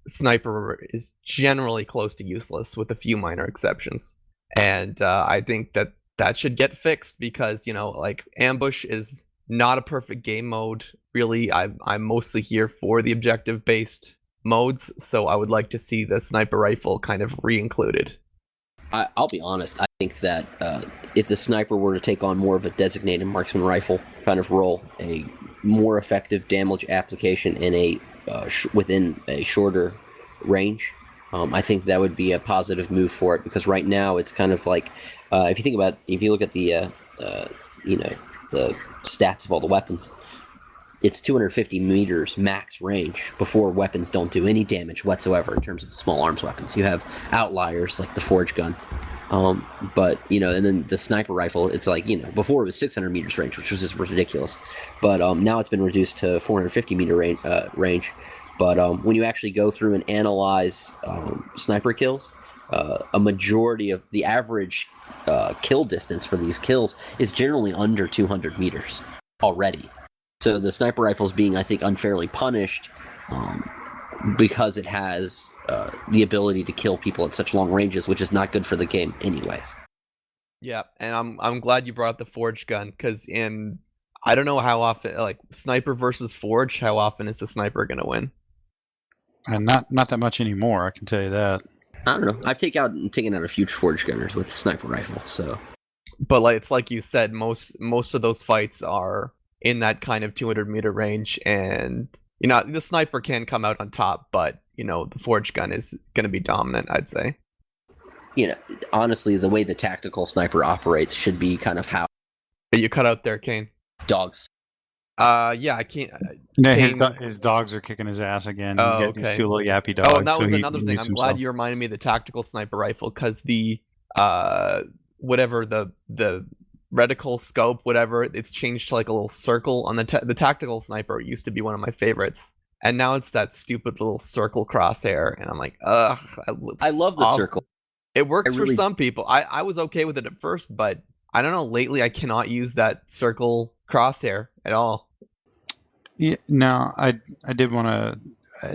sniper is generally close to useless, with a few minor exceptions. And I think that should get fixed, because like, ambush is not a perfect game mode. Really, I'm mostly here for the objective based modes, so I would like to see the sniper rifle kind of re-included. I'll be honest, I think that if the sniper were to take on more of a designated marksman rifle kind of role, a more effective damage application in within a shorter range, I think that would be a positive move for it, because right now it's kind of like, if you look at the the stats of all the weapons, it's 250 meters max range before weapons don't do any damage whatsoever in terms of small arms weapons. You have outliers like the forge gun, but and then the sniper rifle, it's like, before it was 600 meters range, which was just ridiculous, but now it's been reduced to 450 meter range. But when you actually go through and analyze sniper kills, a majority of the average kill distance for these kills is generally under 200 meters already. So the sniper rifle is being, I think, unfairly punished because it has the ability to kill people at such long ranges, which is not good for the game anyways. Yeah, and I'm glad you brought up the forge gun, because I don't know how often, like, sniper versus forge, how often is the sniper going to win? And not that much anymore, I can tell you that. I don't know. I've taken out a few forge gunners with sniper rifle, so. But it's like you said, most of those fights are in that kind of 200 meter range, and the sniper can come out on top, but the forge gun is going to be dominant, I'd say. Honestly, the way the tactical sniper operates should be kind of how You cut out there, Kain. dogs. Yeah, I can't. No, Kain- his dogs are kicking his ass again. Oh, He's got okay. these 2 little yappy dogs. Oh, and that was so another he thing. mutes I'm glad himself. you reminded me of the tactical sniper rifle, because the whatever the reticle scope, whatever, it's changed to like a little circle on the tactical sniper. Used to be one of my favorites, and now it's that stupid little circle crosshair, and I'm like, ugh. I love the circle. It works I really- for some people. I was okay with it at first, but I don't know. Lately, I cannot use that circle crosshair at all. Yeah, no, I did want to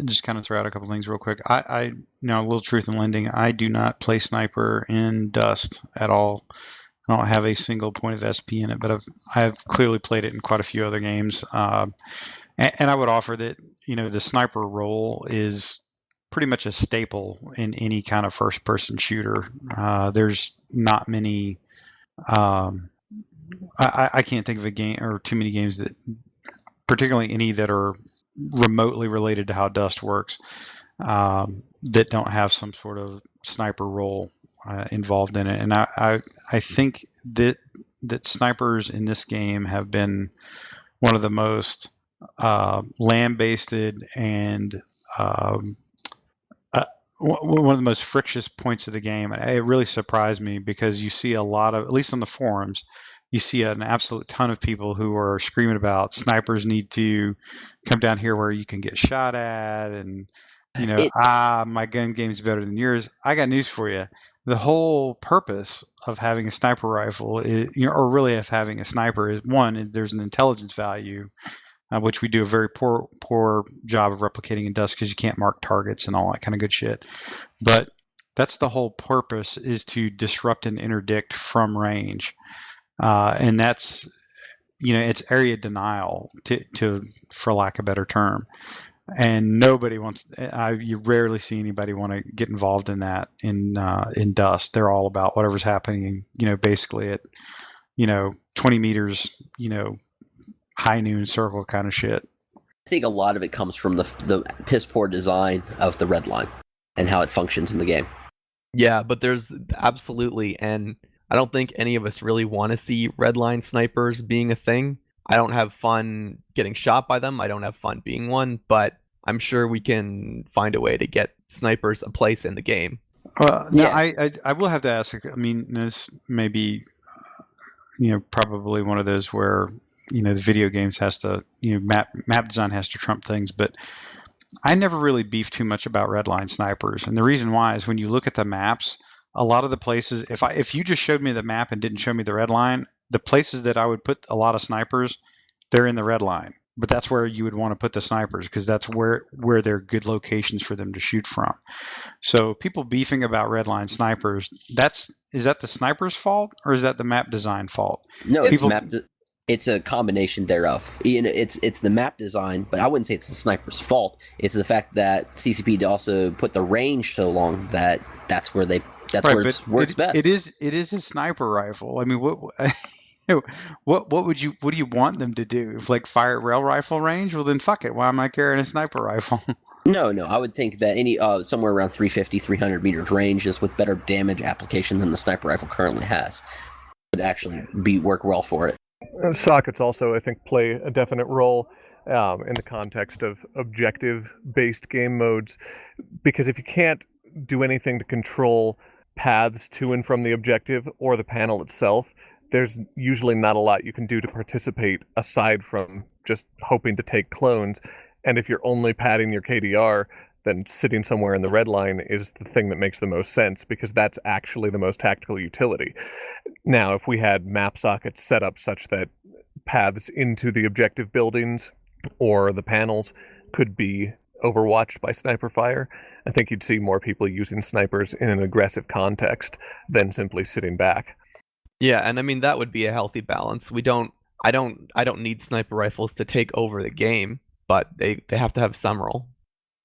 just kind of throw out a couple things real quick. A little truth in lending. I do not play sniper in Dust at all. I don't have a single point of SP in it, but I've clearly played it in quite a few other games. And I would offer that the sniper role is pretty much a staple in any kind of first-person shooter. There's not many. I can't think of a game or too many games that, particularly any that are remotely related to how Dust works, that don't have some sort of sniper role involved in it. And I think that snipers in this game have been one of the most land-based and one of the most frictious points of the game. And it really surprised me, because you see a lot of, at least on the forums, you see an absolute ton of people who are screaming about snipers need to come down here where you can get shot at, and my gun game's better than yours. I got news for you. The whole purpose of having a sniper rifle is, or really of having a sniper, is one, there's an intelligence value, which we do a very poor job of replicating in Dust, because you can't mark targets and all that kind of good shit. But that's the whole purpose, is to disrupt and interdict from range. And that's, it's area denial, to for lack of a better term. And nobody wants. You rarely see anybody want to get involved in that in Dust. They're all about whatever's happening, basically at 20 meters, high noon circle kind of shit. I think a lot of it comes from the piss poor design of the red line and how it functions in the game. Yeah, but there's absolutely, and I don't think any of us really want to see redline snipers being a thing. I don't have fun getting shot by them. I don't have fun being one, but I'm sure we can find a way to get snipers a place in the game. No, I will have to ask. I mean, this may be, probably one of those where, the video games has to, map design has to trump things, but I never really beefed too much about redline snipers. And the reason why is when you look at the maps, a lot of the places, if you just showed me the map and didn't show me the red line, the places that I would put a lot of snipers, they're in the red line. But that's where you would want to put the snipers, because that's where they're good locations for them to shoot from. So people beefing about redline snipers, is that the sniper's fault, or is that the map design fault? No, it's a combination thereof. It's the map design, but I wouldn't say it's the sniper's fault. It's the fact that CCP also put the range so long that's where it works best. It is a sniper rifle. I mean, what do you want them to do? If fire at rail rifle range? Well, then fuck it. Why am I carrying a sniper rifle? No. I would think that any somewhere around 350, 300 meters range is with better damage application than the sniper rifle currently has. Would actually work well for it. Sockets also, I think, play a definite role in the context of objective-based game modes, because if you can't do anything to control paths to and from the objective or the panel itself, there's usually not a lot you can do to participate aside from just hoping to take clones. And if you're only padding your KDR, then sitting somewhere in the red line is the thing that makes the most sense, because that's actually the most tactical utility. Now, if we had map sockets set up such that paths into the objective buildings or the panels could be overwatched by sniper fire, I think you'd see more people using snipers in an aggressive context than simply sitting back. Yeah, and I mean that would be a healthy balance. I don't need sniper rifles to take over the game, but they have to have some role.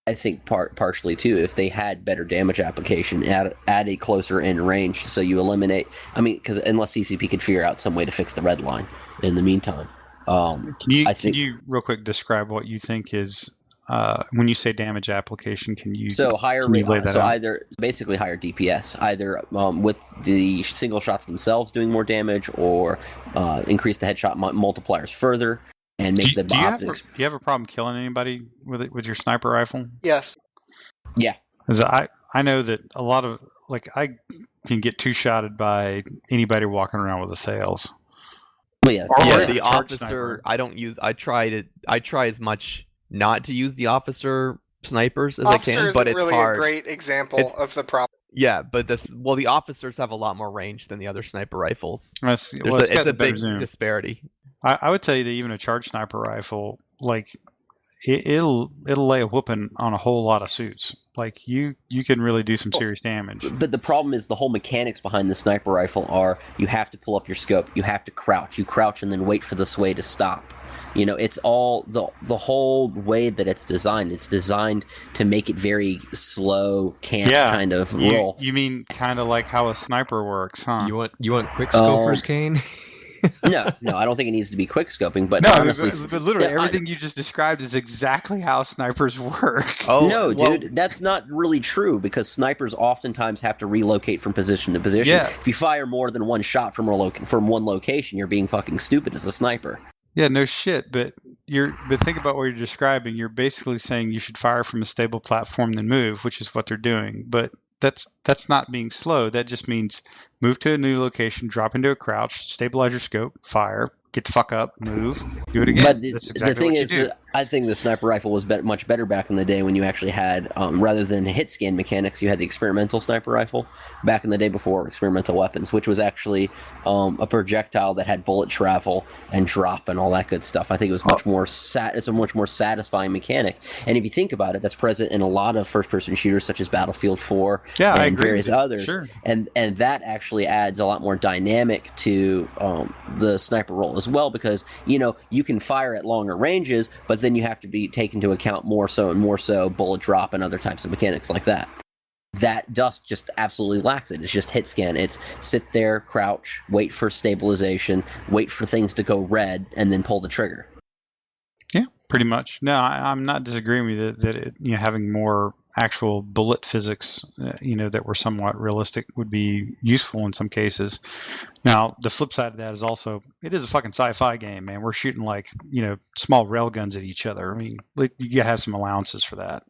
I think partially too, if they had better damage application at a closer in range, so you eliminate. I mean, because unless CCP could figure out some way to fix the red line in the meantime. Can you real quick describe what you think is when you say damage application, can you So higher, can you lay that so out? either basically higher DPS, either with the single shots themselves doing more damage, or increase the headshot multipliers further and make the optics. Do you have a problem killing anybody with your sniper rifle? Yes. Yeah. 'Cause I know that a lot of I can get two-shotted by anybody walking around with a sails. Well, yeah, Yeah, Or the a charge officer. sniper. I don't use. I try as much not to use the officer snipers as Officer I can, isn't but it's really hard. a great example It's- of the problem. Yeah, but the officers have a lot more range than the other sniper rifles. It's It's got a the better big zoom. disparity. I would tell you that even a charge sniper rifle, it'll lay a whooping on a whole lot of suits. Like you can really do some serious damage. But the problem is the whole mechanics behind the sniper rifle are you have to pull up your scope, you have to crouch, you crouch and then wait for the sway to stop. You know, it's all the whole way that it's designed. It's designed to make it very slow, kind of roll. You mean kind of like how a sniper works, huh? You want quick scopers, Kain? No, I don't think it needs to be quick scoping. But No, honestly, but literally yeah, everything you just described is exactly how snipers work. Oh no, well, dude, that's not really true because snipers oftentimes have to relocate from position to position. Yeah. If you fire more than one shot from one location, you're being fucking stupid as a sniper. Yeah, no shit. But think about what you're describing. You're basically saying you should fire from a stable platform then move, which is what they're doing. But that's not being slow. That just means move to a new location, drop into a crouch, stabilize your scope, fire, get the fuck up, move, do it again. But That's the exactly thing what you is, do. that I think the sniper rifle was much better back in the day when you actually had, rather than hit scan mechanics, you had the experimental sniper rifle back in the day before experimental weapons, which was actually a projectile that had bullet travel and drop and all that good stuff. I think it was much more it's a much more satisfying mechanic. And if you think about it, that's present in a lot of first-person shooters such as Battlefield 4 Yeah, I and agree various with you. others. Sure. And that actually adds a lot more dynamic to the sniper role as well, because you can fire at longer ranges, but then you have to be taken into account more so bullet drop and other types of mechanics like that. That Dust just absolutely lacks it. It's just hit scan. It's sit there, crouch, wait for stabilization, wait for things to go red, and then pull the trigger. Yeah, pretty much. No, I'm not disagreeing with you that it, having more actual bullet physics, that were somewhat realistic would be useful in some cases. Now, the flip side of that is also it is a fucking sci-fi game, man. We're shooting small rail guns at each other. I mean, you gotta have some allowances for that.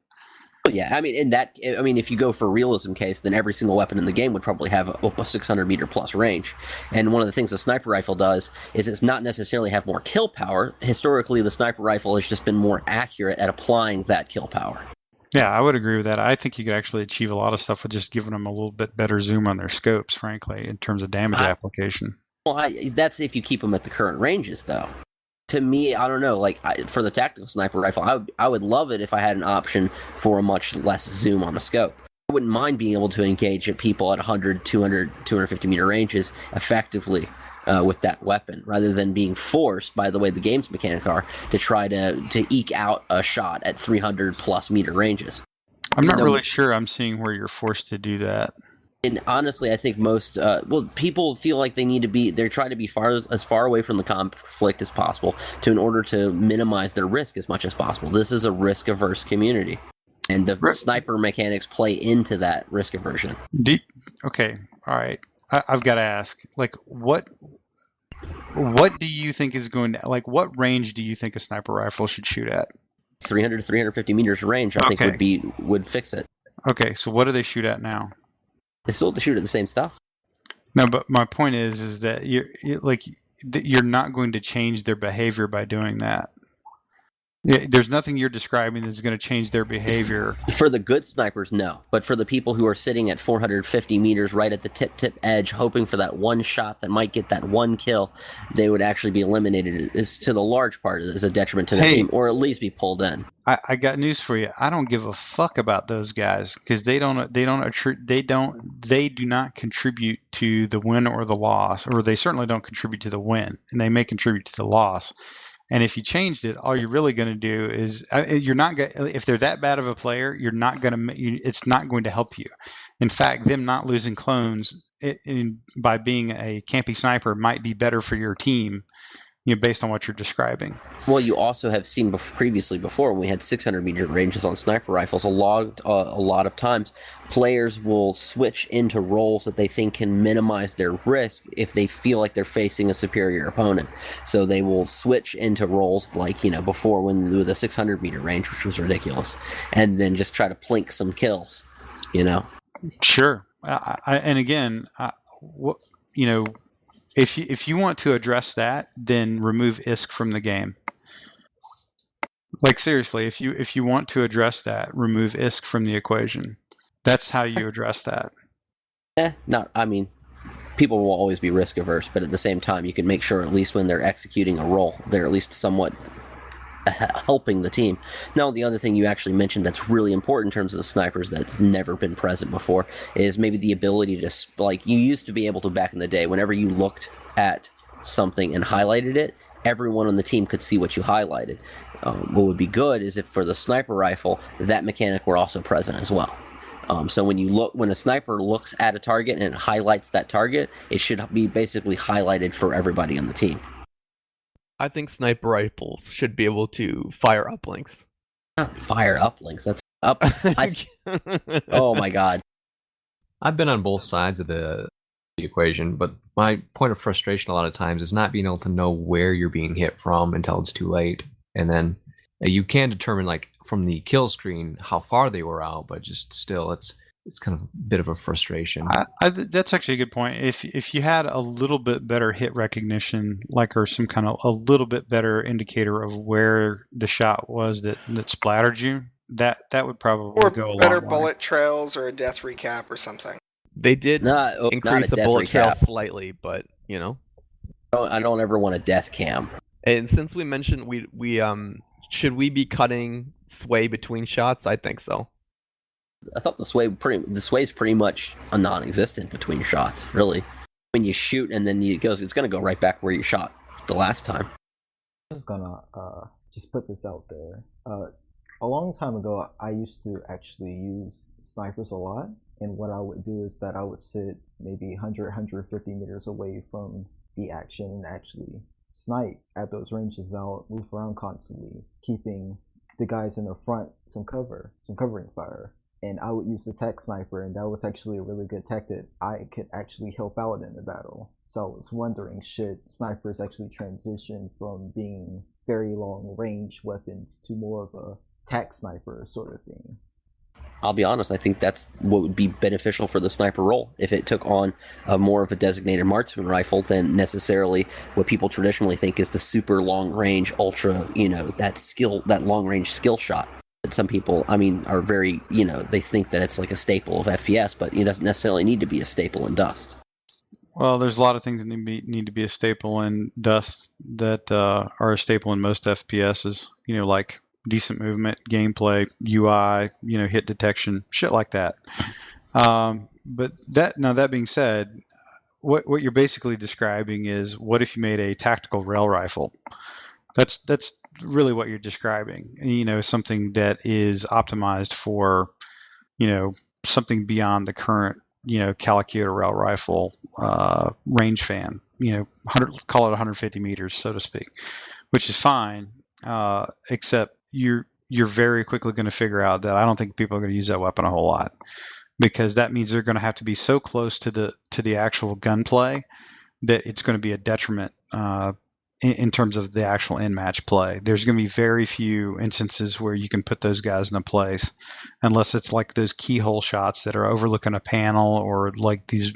But yeah, I mean, if you go for realism case, then every single weapon in the game would probably have a 600 meter plus range. And one of the things the sniper rifle does is it's not necessarily have more kill power. Historically, the sniper rifle has just been more accurate at applying that kill power. Yeah, I would agree with that. I think you could actually achieve a lot of stuff with just giving them a little bit better zoom on their scopes, frankly, in terms of damage application. Well, that's if you keep them at the current ranges, though. To me, I don't know. For the tactical sniper rifle, I would love it if I had an option for a much less zoom on a scope. I wouldn't mind being able to engage at people at 100, 200, 250 meter ranges effectively with that weapon, rather than being forced, by the way the game's mechanics are, to try to eke out a shot at 300 plus meter ranges. I'm not really sure I'm seeing where you're forced to do that. And honestly, I think most people feel like they're trying to be as far away from the conflict as possible in order to minimize their risk as much as possible. This is a risk-averse community, and the sniper mechanics play into that risk aversion. Okay, all right. I've got to ask, what do you think is going to, what range do you think a sniper rifle should shoot at? 300 to 350 meters range, I think would fix it. Okay, so what do they shoot at now? They still have to shoot at the same stuff. No, but my point is that you're not going to change their behavior by doing that. There's nothing you're describing that's going to change their behavior. For the good snipers, no. But for the people who are sitting at 450 meters right at the tip edge, hoping for that one shot that might get that one kill, they would actually be eliminated to the large part as a detriment to the team, or at least be pulled in. I got news for you. I don't give a fuck about those guys because they do not contribute to the win or the loss, or they certainly don't contribute to the win, and they may contribute to the loss. And if you changed it, all you're really going to do is you're not going. If they're that bad of a player, you're not going to. It's not going to help you. In fact, them not losing clones by being a campy sniper might be better for your team. based on what you're describing. Well, you also have seen previously before when we had 600-meter ranges on sniper rifles. A lot of times, players will switch into roles that they think can minimize their risk if they feel like they're facing a superior opponent. So they will switch into roles like before when with the 600-meter range, which was ridiculous, and then just try to plink some kills. Sure. And again, if you want to address that, then remove ISK from the game. Like seriously, if you want to address that, remove ISK from the equation. That's how you address that. People will always be risk averse, but at the same time, you can make sure at least when they're executing a role, they're at least somewhat helping the team. Now, the other thing you actually mentioned that's really important in terms of the snipers that's never been present before is maybe the ability to, like you used to be able to back in the day, whenever you looked at something and highlighted it, everyone on the team could see what you highlighted. What would be good is if for the sniper rifle, that mechanic were also present as well. So when a sniper looks at a target and it highlights that target, it should be basically highlighted for everybody on the team. I think sniper rifles should be able to fire uplinks. Not fire uplinks. That's up. Oh my god. I've been on both sides of the equation, but my point of frustration a lot of times is not being able to know where you're being hit from until it's too late. And then you can determine, like, from the kill screen how far they were out, but just still, it's kind of a bit of a frustration. That's actually a good point. If you had a little bit better hit recognition, or some kind of a little bit better indicator of where the shot was that splattered you, that would probably go a long way. Or better bullet trails or a death recap or something. They did increase the bullet trail slightly, but I don't ever want a death cam. And since we mentioned we should we be cutting sway between shots? I think so. I thought the sway is pretty much a non-existent between shots. Really, when you shoot and then it's gonna go right back where you shot the last time. I was gonna just put this out there. A long time ago, I used to actually use snipers a lot, and what I would do is that I would sit maybe 100, 150 meters away from the action and actually snipe at those ranges. I'll move around constantly, keeping the guys in the front some covering fire. And I would use the tech sniper, and that was actually a really good tech that I could actually help out in the battle. So I was wondering, should snipers actually transition from being very long range weapons to more of a tech sniper sort of thing? I'll be honest, I think that's what would be beneficial for the sniper role. If it took on more of a designated marksman rifle than necessarily what people traditionally think is the super long range, ultra, that long range skill shot. Some people, are very, they think that it's like a staple of FPS, but it doesn't necessarily need to be a staple in Dust. Well, there's a lot of things that need to be a staple in Dust that are a staple in most FPSs, like decent movement, gameplay, UI, hit detection, shit like that. But that being said, what you're basically describing is, what if you made a tactical rail rifle? That's really what you're describing. Something that is optimized for, something beyond the current, Calicuta rail rifle range fan. Call it 150 meters, so to speak, which is fine. Except you're very quickly going to figure out that I don't think people are going to use that weapon a whole lot, because that means they're going to have to be so close to the actual gunplay that it's going to be a detriment in terms of the actual in-match play. There's going to be very few instances where you can put those guys in a place, unless it's like those keyhole shots that are overlooking a panel, or like these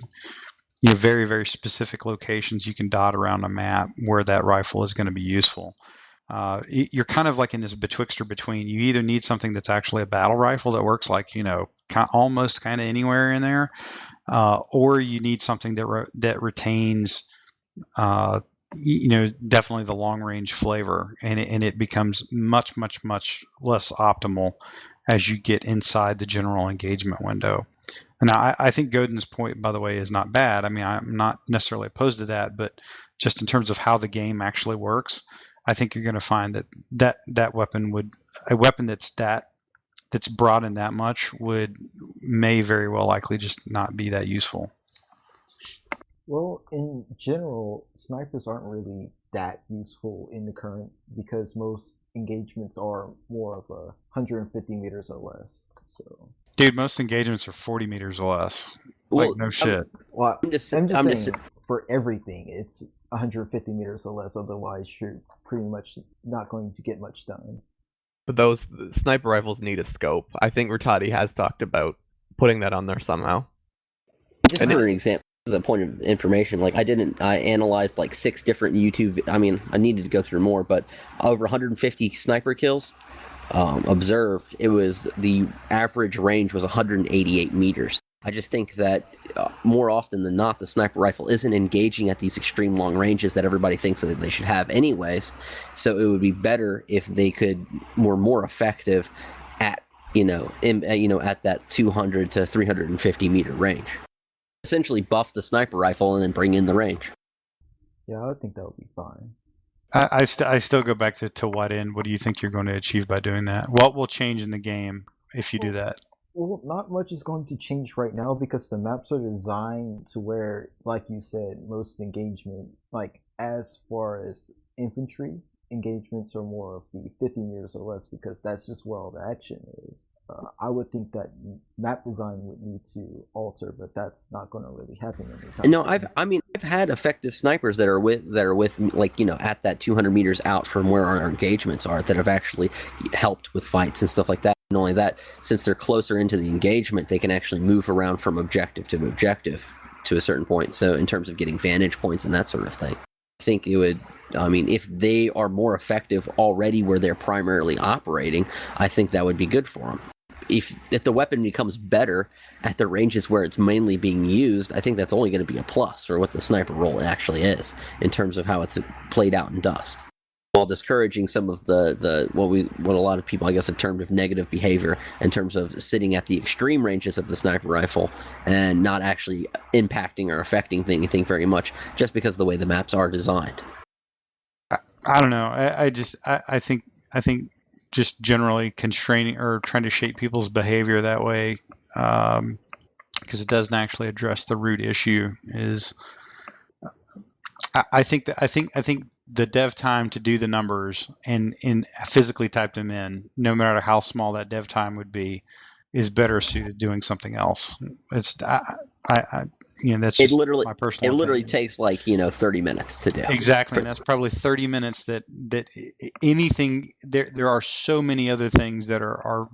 very, very specific locations you can dot around a map where that rifle is going to be useful. You're kind of like in this betwixt between. You either need something that's actually a battle rifle that works like almost kind of anywhere in there, or you need something that retains definitely the long range flavor, and it becomes much, much, much less optimal as you get inside the general engagement window. Now, I think Godin's point, by the way, is not bad. I'm not necessarily opposed to that, but just in terms of how the game actually works, I think you're going to find that a weapon that's broadened that much may very well likely just not be that useful. Well, in general, snipers aren't really that useful in the current, because most engagements are more of 150 meters or less. So, dude, most engagements are 40 meters or less. Like, Well, no shit. well, I'm just saying for everything, it's 150 meters or less. Otherwise, you're pretty much not going to get much done. But those sniper rifles need a scope. I think Rattati has talked about putting that on there somehow. Just for an example, as a point of information, like I analyzed like 6 different YouTube. I mean, I needed to go through more, but over 150 sniper kills observed. It was the average range was 188 meters. I just think that more often than not, the sniper rifle isn't engaging at these extreme long ranges that everybody thinks that they should have anyways. So it would be better if they could were more effective at at that 200 to 350 meter range. Essentially buff the sniper rifle and then bring in the range. Yeah, I would think that would be fine. I still go back to what end. What do you think you're going to achieve by doing that? What will change in the game if you do that? Well, not much is going to change right now because the maps are designed to where, like you said, most engagement, like as far as infantry engagements, are more of the 50 meters or less because that's just where all the action is. I would think that map design would need to alter, but that's not going to really happen anytime No, soon. I've had effective snipers that are with like at that 200 meters out from where our engagements are that have actually helped with fights and stuff like that. Not only that, since they're closer into the engagement, they can actually move around from objective to objective to a certain point. So in terms of getting vantage points and that sort of thing, I think it would. I mean, if they are more effective already where they're primarily operating, I think that would be good for them. If the weapon becomes better at the ranges where it's mainly being used, I think that's only going to be a plus for what the sniper role actually is in terms of how it's played out in Dust, while discouraging some of the what a lot of people I guess have termed of negative behavior in terms of sitting at the extreme ranges of the sniper rifle and not actually impacting or affecting anything very much just because of the way the maps are designed. I don't know. I think just generally constraining or trying to shape people's behavior that way, because it doesn't actually address the root issue. Is I think the dev time to do the numbers and physically type them in, no matter how small that dev time would be, is better suited doing something else. It's that's just my personal. It literally takes 30 minutes to do. Exactly, and that's probably 30 minutes. That anything there are so many other things that are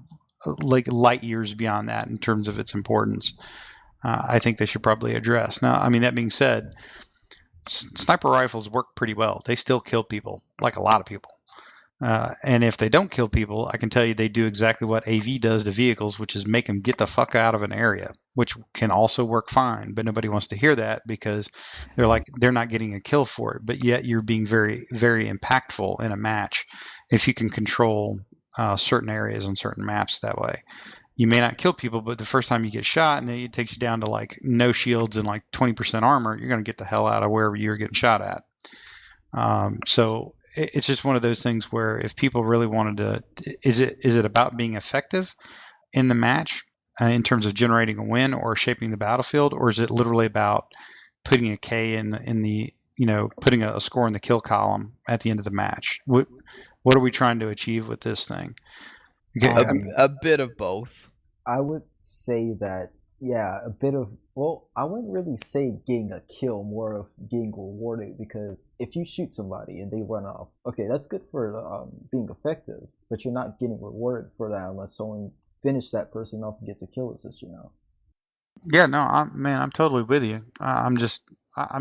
like light years beyond that in terms of its importance. I think they should probably address. Now, I mean, that being said, sniper rifles work pretty well. They still kill people, like a lot of people. And if they don't kill people, I can tell you they do exactly what AV does to vehicles, which is make them get the fuck out of an area, which can also work fine. But nobody wants to hear that because they're not getting a kill for it. But yet you're being very, very impactful in a match if you can control certain areas on certain maps that way. You may not kill people, but the first time you get shot and then it takes you down to like no shields and like 20% armor, you're going to get the hell out of wherever you're getting shot at. So it's just one of those things where if people really wanted to, is it about being effective in the match in terms of generating a win or shaping the battlefield, or is it literally about putting a K in the putting a score in the kill column at the end of the match? What are we trying to achieve with this thing? A bit of both. I would say that, yeah, a bit of, well, I wouldn't really say getting a kill, more of getting rewarded, because if you shoot somebody and they run off, okay, that's good for being effective, but you're not getting rewarded for that unless someone finishes that person off and gets a kill assist, Yeah, no, I'm totally with you. I'm just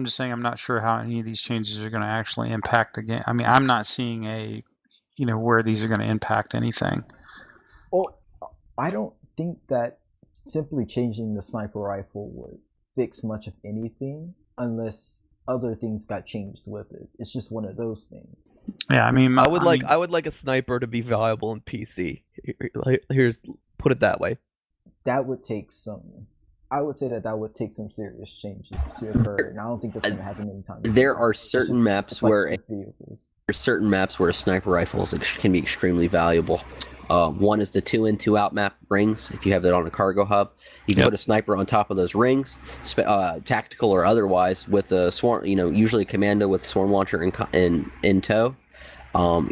saying I'm not sure how any of these changes are going to actually impact the game. I mean, I'm not seeing where these are going to impact anything. Well, I don't think that simply changing the sniper rifle would fix much of anything unless other things got changed with it. It's just one of those things. Yeah, I mean, I would like a sniper to be viable in PC. Here's put it that way. That would take some. I would say that would take some serious changes to occur, and I don't think that's going to happen anytime soon. There are certain maps where vehicles. There's certain maps where sniper rifles can be extremely valuable. One is the 2-in, 2-out map rings. If you have that on a cargo hub, you can put a sniper on top of those rings, tactical or otherwise, with a swarm. Usually a commando with swarm launcher in tow.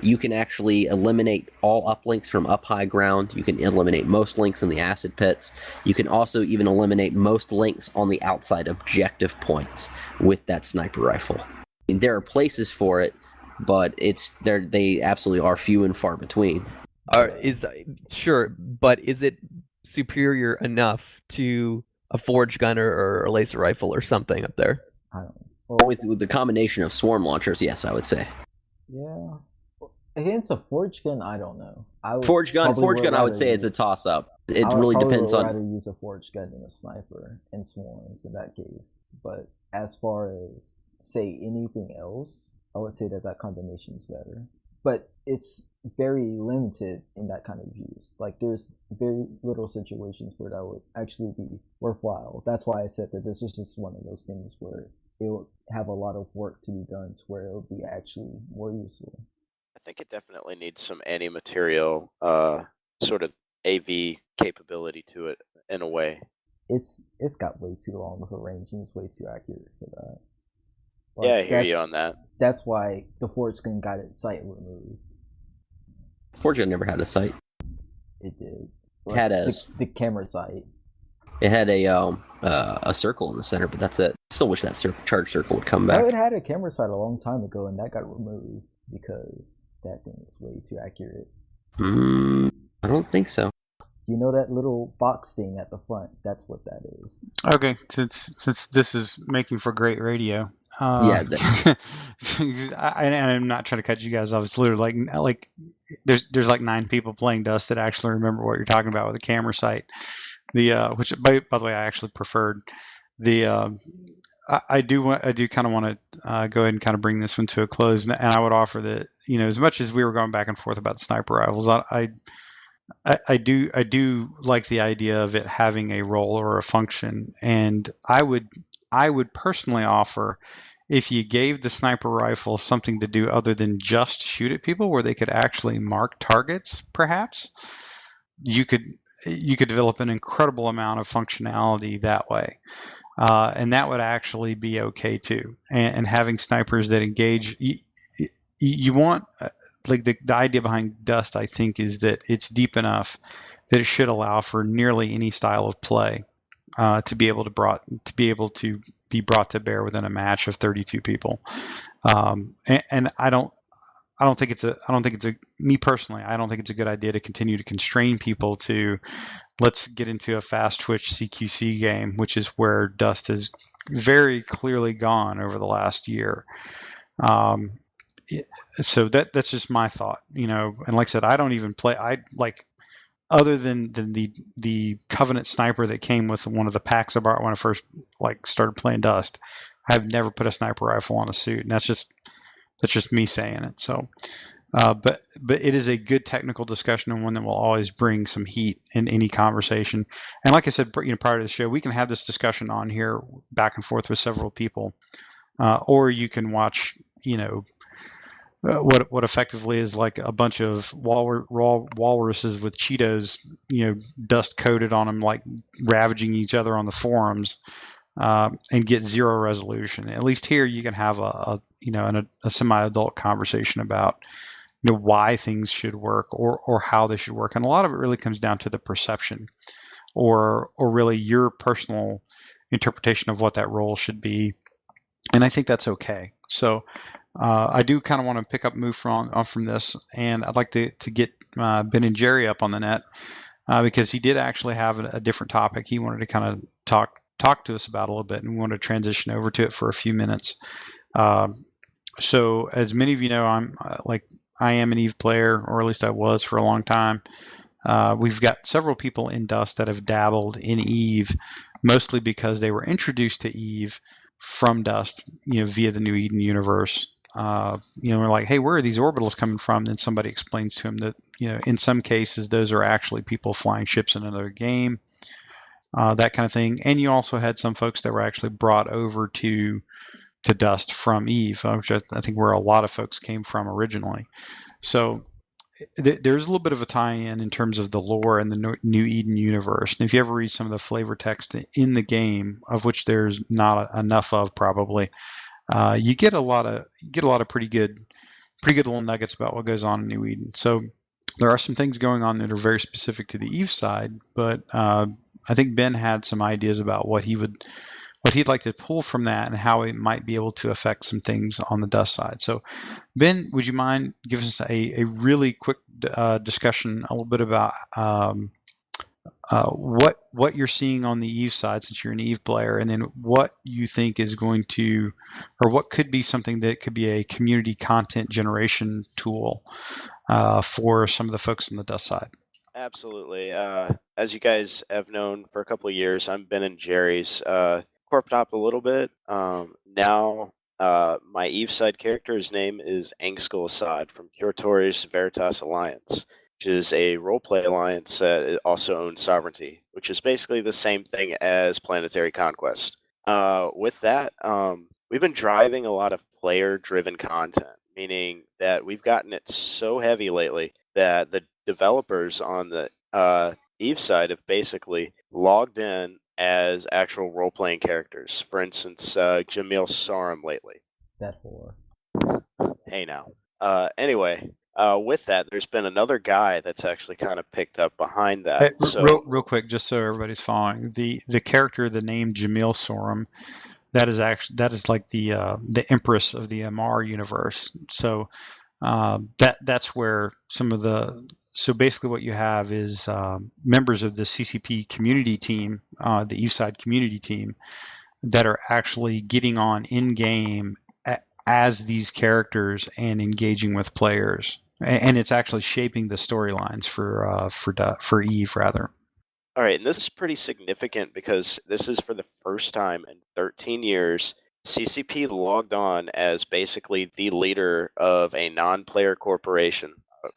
You can actually eliminate all uplinks from up high ground. You can eliminate most links in the acid pits. You can also even eliminate most links on the outside objective points with that sniper rifle. There are places for it, but they absolutely are few and far between. Sure, but is it superior enough to a forge gunner or a laser rifle or something up there? I don't know. With the combination of swarm launchers, yes, I would say. Yeah. Against a forge gun, I don't know. Forge gun, I would say it's a toss up. It really depends on. I would rather use a forge gun than a sniper and swarms in that case. But as far as say anything else, I would say that combination is better. But it's very limited in that kind of use. Like there's very little situations where that would actually be worthwhile. That's why I said that this is just one of those things where it will have a lot of work to be done to where it will be actually more useful. I think it definitely needs some anti-material sort of AV capability to it in a way. It's got way too long of a range and it's way too accurate for that. Like, yeah, I hear you on that. That's why the forge gun got its sight removed. Forge gun never had a sight. It did. It had the camera sight. It had a circle in the center, but that's it. I still wish that charge circle would come back. No, it had a camera sight a long time ago, and that got removed because that thing was way too accurate. I don't think so. You know that little box thing at the front? That's what that is. Okay, since this is making for great radio. I'm not trying to cut you guys off. It's literally like there's like 9 people playing Dust that actually remember what you're talking about with the camera sight. Which by the way I actually preferred. I do kind of want to go ahead and kind of bring this one to a close, and I would offer that as much as we were going back and forth about the sniper rifles, I do like the idea of it having a role or a function, and I would personally offer, if you gave the sniper rifle something to do other than just shoot at people, where they could actually mark targets, perhaps you could develop an incredible amount of functionality that way, and that would actually be okay too. And having snipers that engage, you want like the idea behind Dust, I think, is that it's deep enough that it should allow for nearly any style of play to be able to be brought to bear within a match of 32 people. And I don't think it's me personally, I don't think it's a good idea to continue to constrain people to let's get into a fast twitch CQC game, which is where Dust has very clearly gone over the last year. So that's just my thought, and like I said, I don't even play, other than the Covenant sniper that came with one of the packs I bought when I first started playing Dust. I've never put a sniper rifle on a suit, and that's just me saying it. So, but it is a good technical discussion, and one that will always bring some heat in any conversation. And like I said, prior to the show, we can have this discussion on here back and forth with several people, or you can watch, what effectively is like a bunch of walruses with Cheetos, dust coated on them, like ravaging each other on the forums, and get zero resolution. At least here you can have a semi-adult conversation about why things should work or how they should work. And a lot of it really comes down to the perception or really your personal interpretation of what that role should be. And I think that's okay. So I do kind of want to pick up move from this, and I'd like to get benandjerrys up on the net because he did actually have a different topic he wanted to kind of talk to us about a little bit, and we want to transition over to it for a few minutes. So as many of you know, I am an EVE player, or at least I was for a long time. We've got several people in Dust that have dabbled in EVE, mostly because they were introduced to EVE from Dust, via the New Eden universe. We're like, hey, where are these orbitals coming from? Then somebody explains to him that, in some cases, those are actually people flying ships in another game, that kind of thing. And you also had some folks that were actually brought over to Dust from EVE, which I think where a lot of folks came from originally. So there's a little bit of a tie-in in terms of the lore and the New Eden universe. And if you ever read some of the flavor text in the game, of which there's not enough of probably, you get a lot of pretty good little nuggets about what goes on in New Eden. So there are some things going on that are very specific to the Eve side, but I think Ben had some ideas about what he'd like to pull from that and how it might be able to affect some things on the dust side. So, Ben, would you mind giving us a really quick discussion a little bit about what you're seeing on the Eve side, since you're an Eve player, and then what you think is going to, or what could be something that could be a community content generation tool for some of the folks on the dust side? Absolutely. As you guys have known for a couple of years, I'm benandjerrys. Corped up a little bit. Now, my Eve side character, his name is Angskul Assad from Curatorius Veritas Alliance, which is a roleplay alliance that also owns sovereignty, which is basically the same thing as Planetary Conquest. With that, we've been driving a lot of player-driven content, meaning that we've gotten it so heavy lately that the developers on the Eve side have basically logged in as actual role-playing characters. For instance, Jamil Sarum lately. That whore. Hey now. Anyway, with that, there's been another guy that's actually kind of picked up behind that. Hey, real quick, just so everybody's following, the character, the name Jamil Sarum, that is like the Empress of the MR universe. So that's where some of the. So basically what you have is members of the CCP community team, the Eastside community team, that are actually getting on in-game as these characters and engaging with players. And it's actually shaping the storylines for Eve, rather. All right, and this is pretty significant because this is for the first time in 13 years, CCP logged on as basically the leader of a non-player corporation,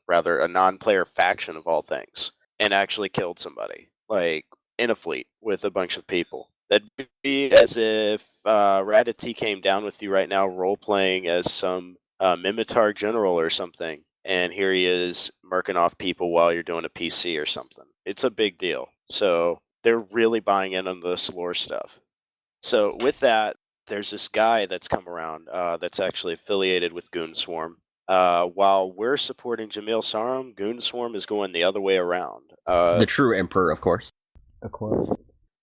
rather a non-player faction of all things, and actually killed somebody, like in a fleet with a bunch of people. That'd be as if Radity came down with you right now, role-playing as some Mimitar general or something, and here he is murking off people while you're doing a PC or something. It's a big deal. So they're really buying in on this lore stuff. So with that, there's this guy that's come around that's actually affiliated with Goon Swarm. While we're supporting Jamil Sarum, Goon Swarm is going the other way around. The true emperor, of course. Of course.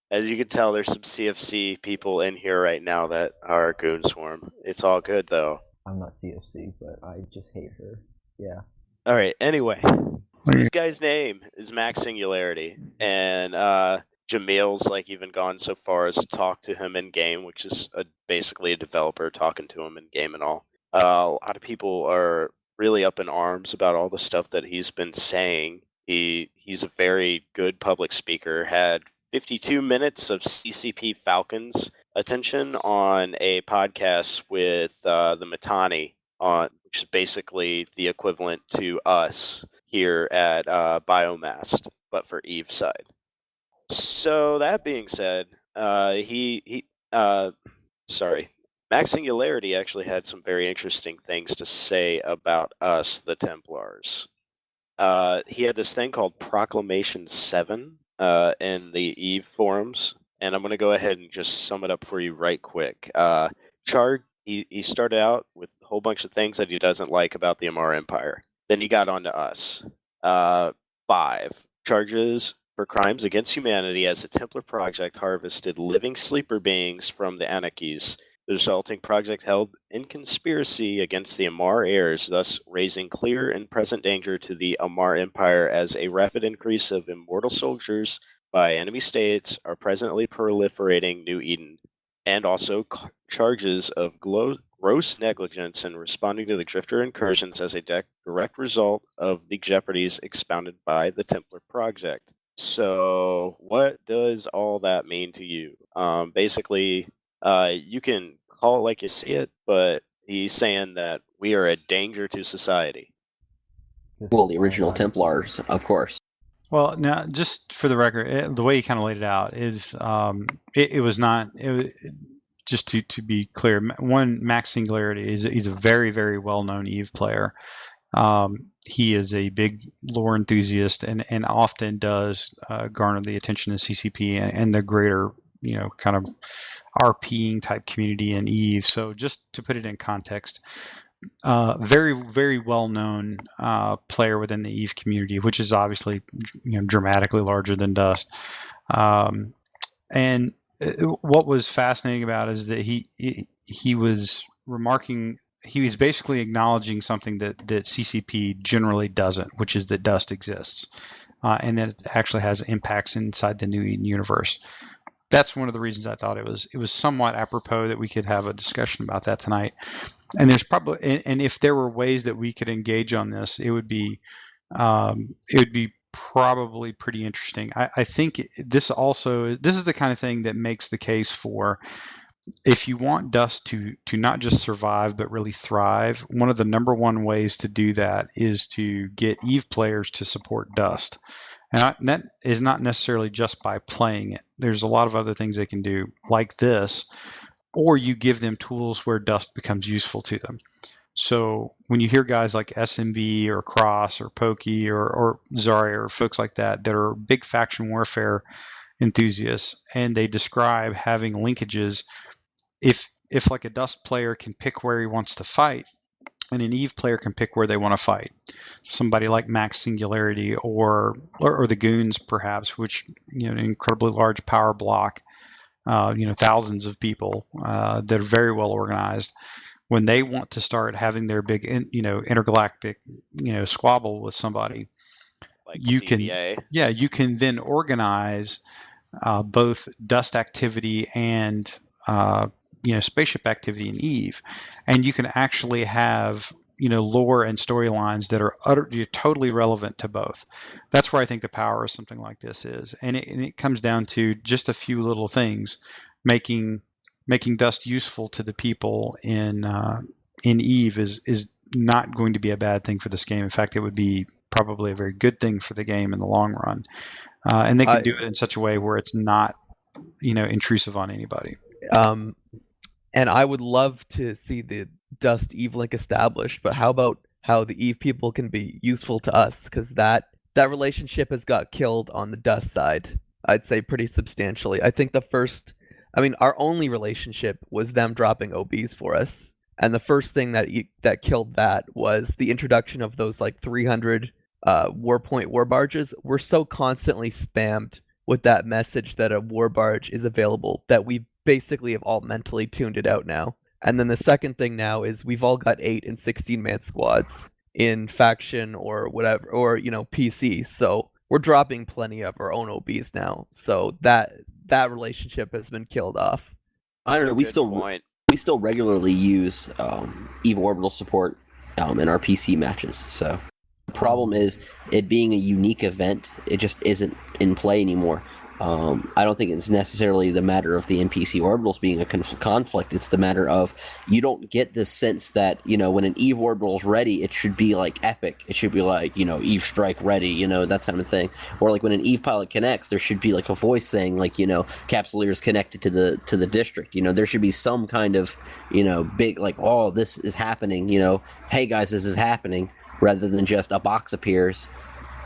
As you can tell, there's some CFC people in here right now that are Goon Swarm. It's all good, though. I'm not CFC, but I just hate her. Yeah. All right, anyway. This guy's name is Max Singularity, and Jamil's like even gone so far as to talk to him in game, which is basically a developer talking to him in game and all. A lot of people are really up in arms about all the stuff that he's been saying. He's a very good public speaker. Had 52 minutes of CCP Falcons attention on a podcast with the Matani, which is basically the equivalent to us here at Biomassed, but for Eve side. So that being said, Max Singularity actually had some very interesting things to say about us, the Templars. He had this thing called Proclamation 7 in the Eve forums, and I'm going to go ahead and just sum it up for you right quick. He started out with a whole bunch of things that he doesn't like about the Amar Empire. Then he got onto us. 5 charges for crimes against humanity as the Templar Project harvested living sleeper beings from the Anarchies. The resulting project held in conspiracy against the Amar heirs, thus raising clear and present danger to the Amar Empire as a rapid increase of immortal soldiers by enemy states are presently proliferating New Eden, and also charges of gross negligence in responding to the Drifter incursions as a direct result of the jeopardies expounded by the Templar Project. So, what does all that mean to you? Basically, you can call it like you see it, but he's saying that we are a danger to society. Well, the original Templars, of course. Well, now, just for the record, the way he kind of laid it out is it was not. Just to be clear, one, Max Singularity he's a very, very well-known Eve player. he is a big lore enthusiast and often does garner the attention of CCP and the greater, kind of RPing type community in Eve. So just to put it in context, very, very well-known player within the Eve community, which is obviously dramatically larger than Dust. And what was fascinating about it is that he was remarking, he was basically acknowledging something that CCP generally doesn't, which is that Dust exists, and that it actually has impacts inside the New Eden universe. That's one of the reasons I thought it was somewhat apropos that we could have a discussion about that tonight. And there's probably, and if there were ways that we could engage on this, it would be probably pretty interesting. I think this is the kind of thing that makes the case for, if you want Dust to not just survive but really thrive, one of the number one ways to do that is to get Eve players to support Dust. And that is not necessarily just by playing it. There's a lot of other things they can do like this, or you give them tools where Dust becomes useful to them. So when you hear guys like SMB or Cross or Pokey or Zarya or folks like that are big faction warfare enthusiasts, and they describe having linkages, if like a Dust player can pick where he wants to fight, and an Eve player can pick where they want to fight, somebody like Max Singularity or the Goons perhaps, which an incredibly large power block, thousands of people that are very well organized. When they want to start having their big, intergalactic, squabble with somebody, Like you CBA. you can then organize both Dust activity and spaceship activity in Eve, and you can actually have lore and storylines that are totally relevant to both. That's where I think the power of something like this is, and it comes down to just a few little things, making Dust useful to the people in Eve is not going to be a bad thing for this game. In fact, it would be probably a very good thing for the game in the long run, and they can do it in such a way where it's not intrusive on anybody. And I would love to see the Dust Eve link established, but how about how the Eve people can be useful to us? Because that relationship has got killed on the Dust side, I'd say pretty substantially. I think our only relationship was them dropping OBs for us, and the first thing that killed that was the introduction of those like 300 Warpoint war barges. We're so constantly spammed with that message that a war barge is available that we basically have all mentally tuned it out now. And then the second thing now is we've all got 8 and 16-man squads in faction or whatever, or PC. So we're dropping plenty of our own OBs now. So that relationship has been killed off. I don't know. We still regularly use Eve orbital support in our PC matches. So the problem is it being a unique event. It just isn't in play anymore. I don't think it's necessarily the matter of the NPC orbitals being a conflict. It's the matter of you don't get this sense that, when an Eve orbital is ready, it should be like epic. It should be like, Eve strike ready, that kind of thing. Or like when an Eve pilot connects, there should be like a voice saying like, Capsuleer is connected to the district. There should be some kind of, big like, oh, this is happening, hey guys, this is happening, rather than just a box appears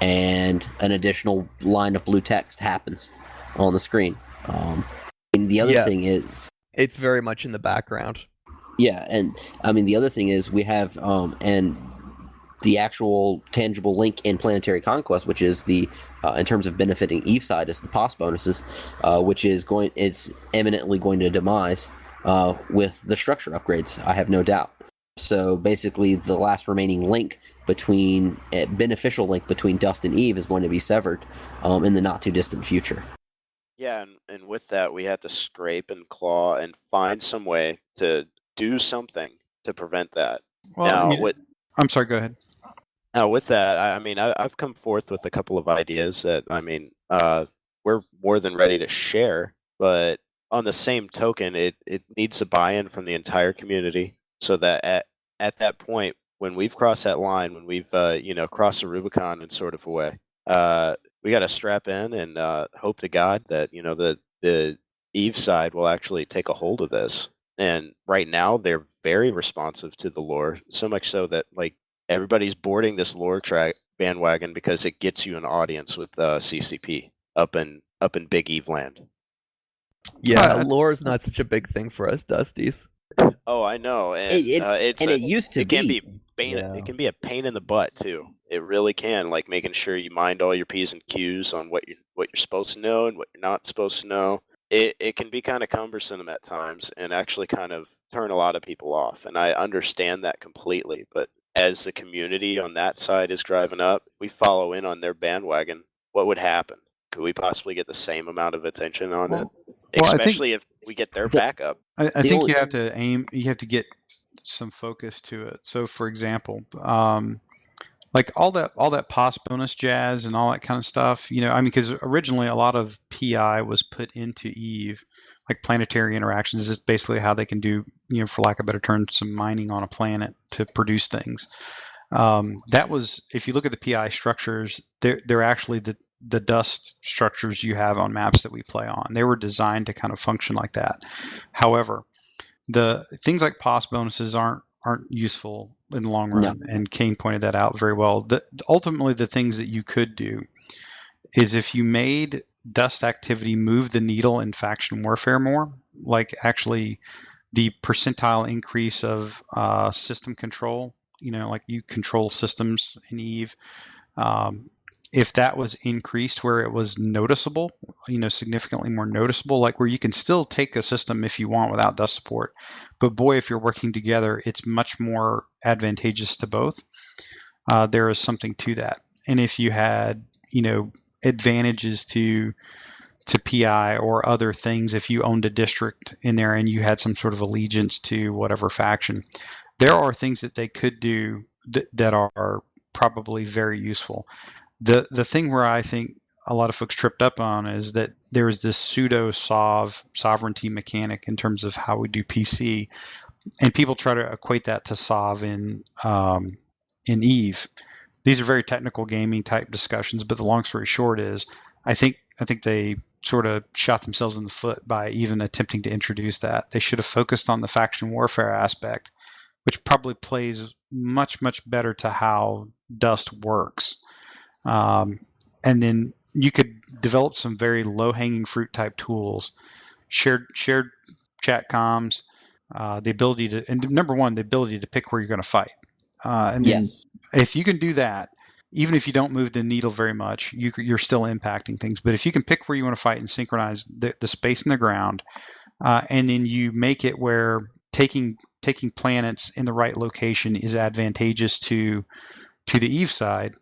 and an additional line of blue text happens on the screen. And the other thing is, it's very much in the background. Yeah, and I mean the other thing is we have and the actual tangible link in Planetary Conquest, which is the in terms of benefiting Eve side, is the POS bonuses, which it's eminently going to demise with the structure upgrades. I have no doubt. So basically, the last remaining link beneficial link between Dust and Eve is going to be severed in the not too distant future. Yeah, and with that, we have to scrape and claw and find some way to do something to prevent that. Well, I'm sorry, go ahead. Now, with that, I've come forth with a couple of ideas that, we're more than ready to share, but on the same token, it needs a buy-in from the entire community so that at that point, when we've crossed that line, when we've, crossed the Rubicon in sort of a way, we got to strap in and hope to God that the Eve side will actually take a hold of this. And right now, they're very responsive to the lore, so much so that like everybody's boarding this lore track bandwagon because it gets you an audience with CCP up in Big Eve land. Yeah, lore is not such a big thing for us Dusties. Oh, I know, and it used to it can be Yeah. it can be a pain in the butt too. It really can, like making sure you mind all your P's and Q's on what you're supposed to know and what you're not supposed to know. It can be kind of cumbersome at times and actually kind of turn a lot of people off. And I understand that completely. But as the community on that side is driving up, we follow in on their bandwagon. What would happen? Could we possibly get the same amount of attention on it? Well, Especially if we get their backup. I think you have to aim. You have to get some focus to it. So, for example, like all that POS bonus jazz and all that kind of stuff. You know, I mean, because originally a lot of PI was put into Eve, like planetary interactions is basically how they can do, you know, for lack of a better term, some mining on a planet to produce things. That was, if you look at the PI structures, they're actually the dust structures you have on maps that we play on. They were designed to kind of function like that. However, the things like POS bonuses aren't useful in the long run, and Kain pointed that out very well. Ultimately, the things that you could do is if you made dust activity move the needle in faction warfare more, like actually the percentile increase of system control, you know, like you control systems in Eve, if that was increased where it was noticeable, you know, significantly more noticeable, like where you can still take a system if you want without dust support, but boy, if you're working together, it's much more advantageous to both. There is something to that. And if you had, you know, advantages to PI or other things, if you owned a district in there and you had some sort of allegiance to whatever faction, there are things that they could do that are probably very useful. The thing where I think a lot of folks tripped up on is that there is this pseudo sovereignty mechanic in terms of how we do PC, and people try to equate that to Sov in Eve. These are very technical gaming type discussions, but the long story short is, I think they sort of shot themselves in the foot by even attempting to introduce that. They should have focused on the faction warfare aspect, which probably plays much better to how Dust works. And then you could develop some very low-hanging fruit type tools, shared chat comms, the ability to, and number one, the ability to pick where you're going to fight. And then if you can do that, even if you don't move the needle very much, you're still impacting things. But if you can pick where you want to fight and synchronize the space in the ground, and then you make it where taking planets in the right location is advantageous to the Eve side,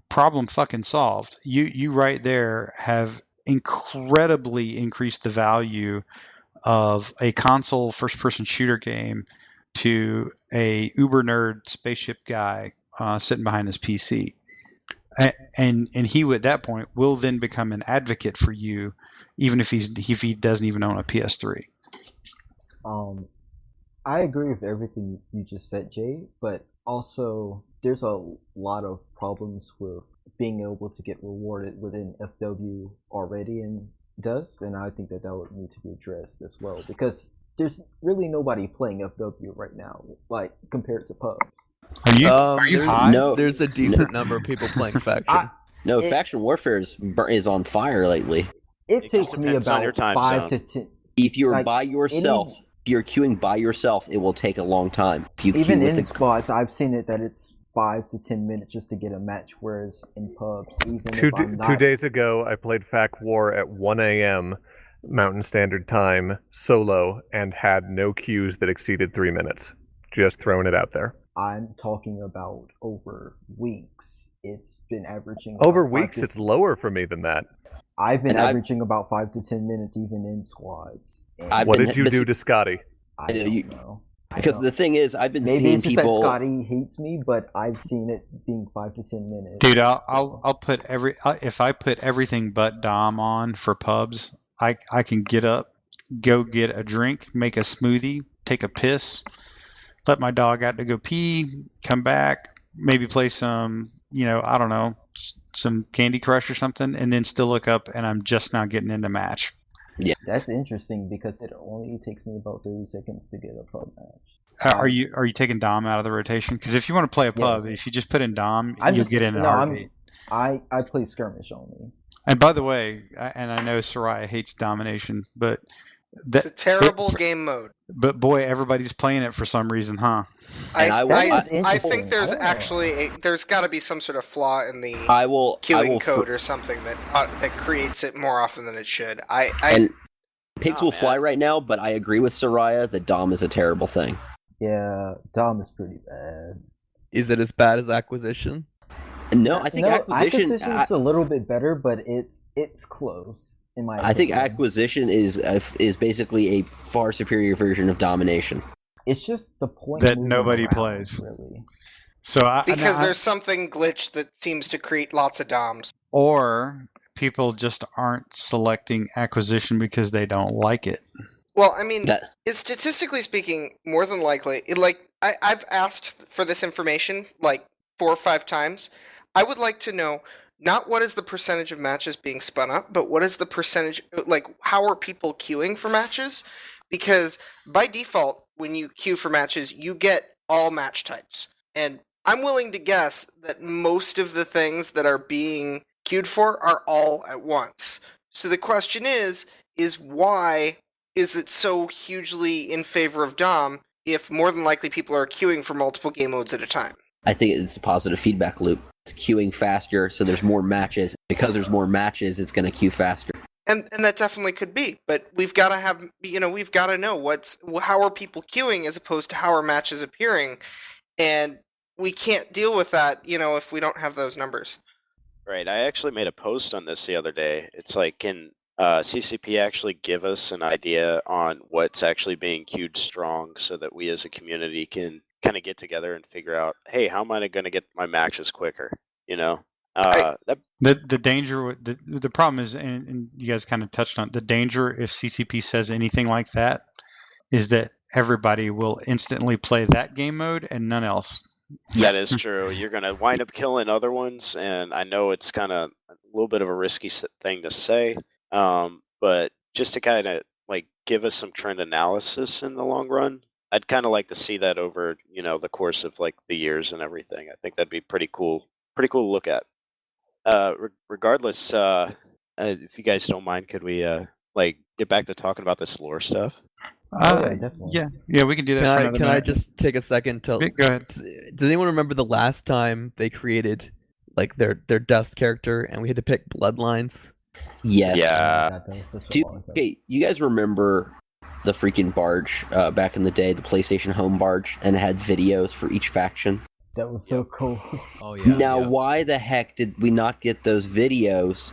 problem fucking solved. You right there have incredibly increased the value of a console first-person shooter game to a uber nerd spaceship guy sitting behind his PC, and he at that point will then become an advocate for you, even if he doesn't even own a PS3. I agree with everything you just said, Jay, but also there's a lot of problems with being able to get rewarded within FW already in Dust, and I think that would need to be addressed as well, because there's really nobody playing FW right now, like compared to pubs. Are you high? No, there's a decent number of people playing faction. Faction warfare is on fire lately. It takes me about 5 to 10. If you're by yourself, if you're queuing by yourself, it will take a long time. Even in squads, I've seen it that it's 5 to 10 minutes just to get a match, whereas in pubs, even if I'm not... 2 days ago, I played FAC War at 1 a.m. Mountain Standard Time solo and had no queues that exceeded 3 minutes. Just throwing it out there. I'm talking about over weeks. It's been averaging... Over weeks, it's lower for me than that. I've been averaging about 5 to 10 minutes even in squads. What did you do to Scotty? I don't know. Because the thing is, I've been seeing maybe it's just people... that Scotty hates me, but I've seen it being 5 to 10 minutes. Dude, I'll put if I put everything but Dom on for pubs, I can get up, go get a drink, make a smoothie, take a piss, let my dog out to go pee, come back, maybe play some, I don't know, some Candy Crush or something, and then still look up and I'm just now getting into match. Yeah, that's interesting because it only takes me about 30 seconds to get a pub match. Are you taking Dom out of the rotation? Because if you want to play a pub, Yes. if you just put in Dom, I'm you'll just get in a no. heartbeat. I play skirmish only. And by the way, and I know Soraya hates domination, but It's a terrible game mode. But boy, everybody's playing it for some reason, huh? I think there's actually there's got to be some sort of flaw in the queuing code or something that creates it more often than it should. And pigs will fly right now, but I agree with Soraya that Dom is a terrible thing. Yeah, Dom is pretty bad. Is it as bad as Acquisition? No, I think Acquisition is a little bit better, but it's close in my opinion. I think Acquisition is basically a far superior version of Domination. It's just the point that nobody plays. Really. So because there's something glitched that seems to create lots of DOMs. Or people just aren't selecting Acquisition because they don't like it. Well, I mean, statistically speaking, more than likely, I've asked for this information like 4 or 5 times. I would like to know not what is the percentage of matches being spun up, but what is the percentage, like how are people queuing for matches? Because by default, when you queue for matches, you get all match types. And I'm willing to guess that most of the things that are being queued for are all at once. So the question is why is it so hugely in favor of Dom if more than likely people are queuing for multiple game modes at a time? I think it's a positive feedback loop. It's queuing faster, so there's more matches. Because there's more matches, it's going to queue faster. And that definitely could be, but we've got to have, we've got to know how are people queuing as opposed to how are matches appearing, and we can't deal with that, if we don't have those numbers. Right. I actually made a post on this the other day. It's like, can CCP actually give us an idea on what's actually being queued strong so that we as a community can kind of get together and figure out, hey, how am I going to get my matches quicker? The danger, the problem is, and you guys kind of touched on it, the danger if CCP says anything like that is that everybody will instantly play that game mode and none else. That is true. You're going to wind up killing other ones, and I know it's kind of a little bit of a risky thing to say, but just to kind of like give us some trend analysis in the long run, I'd kind of like to see that over, the course of like the years and everything. I think that'd be pretty cool to look at. Regardless, if you guys don't mind, could we get back to talking about this lore stuff? Yeah, we can do that. Can I just take a second to go ahead? Does anyone remember the last time they created like their Dust character and we had to pick bloodlines? Yes. Yeah. Okay, you guys remember the freaking barge back in the day, the PlayStation Home barge, and it had videos for each faction? That was so cool. Oh yeah. Now, why the heck did we not get those videos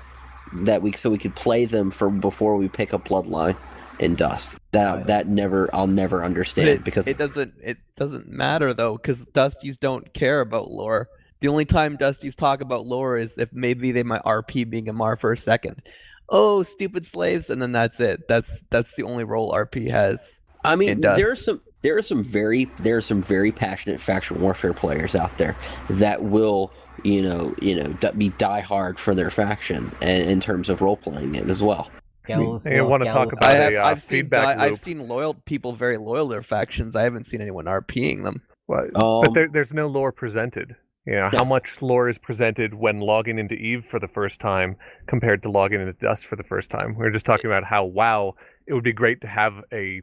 so we could play them before we pick a bloodline in Dust? I'll never understand because it doesn't matter though, because Dusties don't care about lore. The only time Dusties talk about lore is if maybe they might RP being a Mar for a second. Oh, stupid slaves, and then that's it. That's the only role RP has. I mean, there are some very passionate faction warfare players out there that will be die hard for their faction in terms of role playing it as well. I want to talk about feedback loop. I've seen loyal people very loyal to their factions. I haven't seen anyone RPing them. But there's no lore presented. How much lore is presented when logging into Eve for the first time compared to logging into Dust for the first time? We were just talking about how, it would be great to have a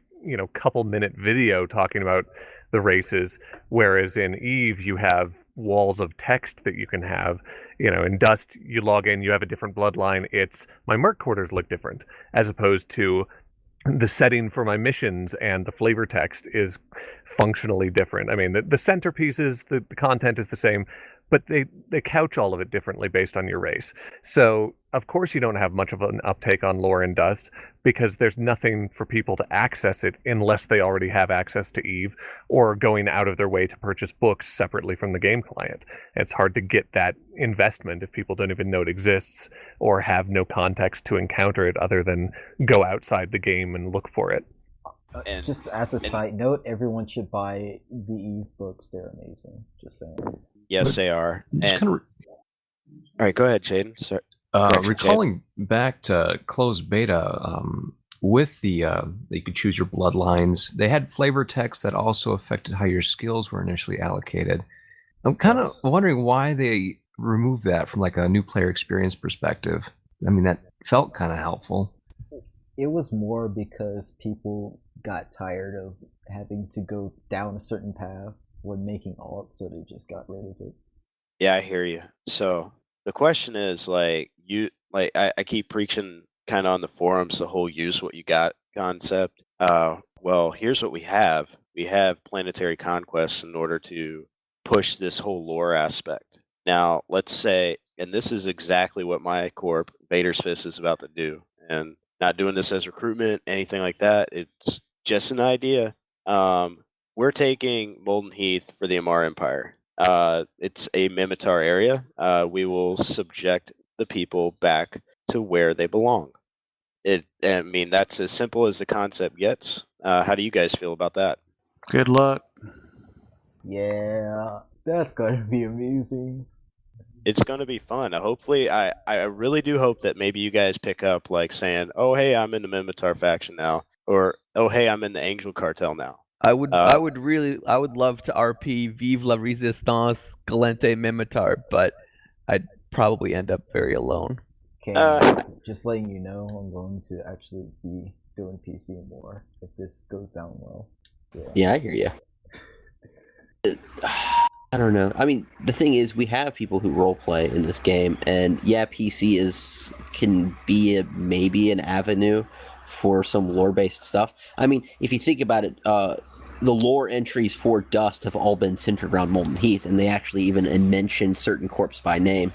couple-minute video talking about the races, whereas in Eve you have walls of text that you can have. In Dust, you log in, you have a different bloodline. It's my merc quarters look different, as opposed to the setting for my missions and the flavor text is functionally different. I mean, the centerpieces, the content is the same, but they couch all of it differently based on your race. So, of course, you don't have much of an uptake on lore in Dust because there's nothing for people to access it unless they already have access to Eve or going out of their way to purchase books separately from the game client. It's hard to get that investment if people don't even know it exists or have no context to encounter it other than go outside the game and look for it. Just as a side note, everyone should buy the Eve books. They're amazing. Just saying. Yes, they are. All right, go ahead, Jaden. Recalling back to closed beta, with the you could choose your bloodlines. They had flavor text that also affected how your skills were initially allocated. I'm kind of wondering why they removed that from like a new player experience perspective. I mean, that felt kind of helpful. It was more because people got tired of having to go down a certain path when making alt, so they just got rid of it. Yeah, I hear you. So the question is, like, I keep preaching kind of on the forums the whole use what you got concept. Well, here's what we have. We have planetary conquests in order to push this whole lore aspect. Now, let's say, and this is exactly what my corp, Vader's Fist, is about to do. And not doing this as recruitment, anything like that. It's just an idea. We're taking Molten Heath for the Amar Empire. It's a Mimitar area. We will subject the people back to where they belong. I mean, that's as simple as the concept gets. How do you guys feel about that? Good luck. Yeah, that's gonna be amazing. It's going to be fun. Hopefully, I really do hope that maybe you guys pick up, like, saying, oh, hey, I'm in the Mimitar faction now, or, oh, hey, I'm in the Angel Cartel now. I would love to RP Vive la Resistance Galente Mimitar, but I'd probably end up very alone. Okay, just letting you know, I'm going to actually be doing PC more if this goes down well. Yeah, I hear you. I don't know. I mean, the thing is, we have people who roleplay in this game, and yeah, PC can be maybe an avenue for some lore-based stuff. I mean, if you think about it, the lore entries for Dust have all been centered around Molten Heath, and they actually even mentioned certain corps by name,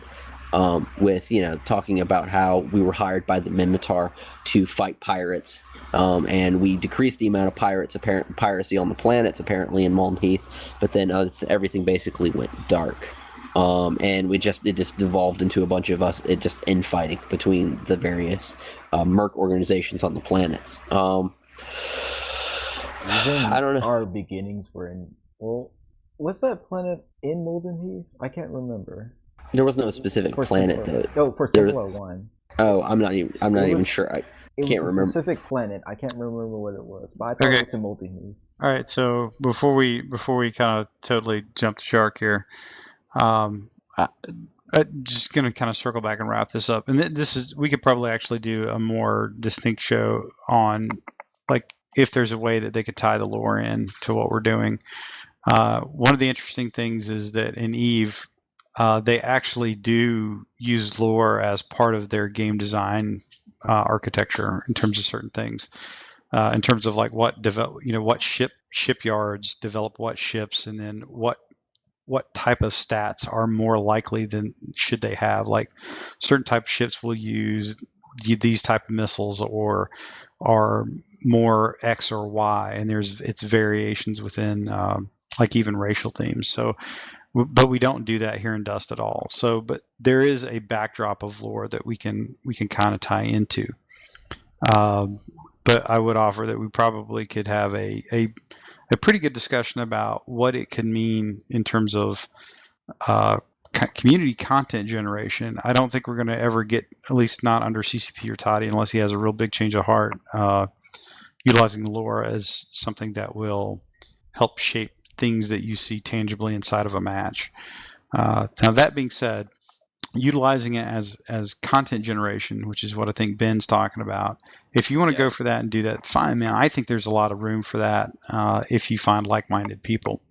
with, talking about how we were hired by the Mimitar to fight pirates. And we decreased the amount of piracy on the planets, apparently, in Molten Heath, but then everything basically went dark. And it just devolved into a bunch of us, just infighting between the various merc organizations on the planets. I don't know. Our beginnings were in... Well, was that planet in Molten Heath? I can't remember. There was no specific planet, though. For Templar 1. Oh, I'm not even sure. I can't remember. A specific planet. I can't remember what it was, but I thought it was in Molten Heath. All right, so before we kind of totally jump the shark here, I'm just going to kind of circle back and wrap this up. And we could probably actually do a more distinct show on, like, if there's a way that they could tie the lore in to what we're doing. One of the interesting things is that in EVE, they actually do use lore as part of their game design architecture in terms of certain things, in terms of like what shipyards develop what ships, and then what type of stats are more likely than should they have. Like certain type of ships will use these type of missiles or are more X or Y, and it's variations within like even racial themes. So. But we don't do that here in Dust at all. So, but there is a backdrop of lore that we can kind of tie into. But I would offer that we probably could have a pretty good discussion about what it could mean in terms of community content generation. I don't think we're going to ever get, at least not under CCP or Toddy, unless he has a real big change of heart, utilizing lore as something that will help shape things that you see tangibly inside of a match. Now, that being said, utilizing it as content generation, which is what I think Ben's talking about, if you want to go for that and do that, fine, man. I think there's a lot of room for that if you find like-minded people.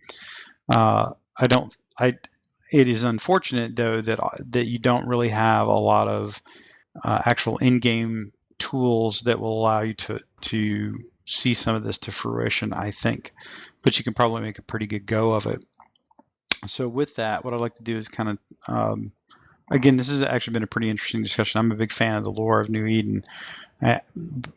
It is unfortunate, though, that you don't really have a lot of actual in-game tools that will allow you to see some of this to fruition, I think. But you can probably make a pretty good go of it. So with that, what I'd like to do is kind of, again, this has actually been a pretty interesting discussion. I'm a big fan of the lore of New Eden.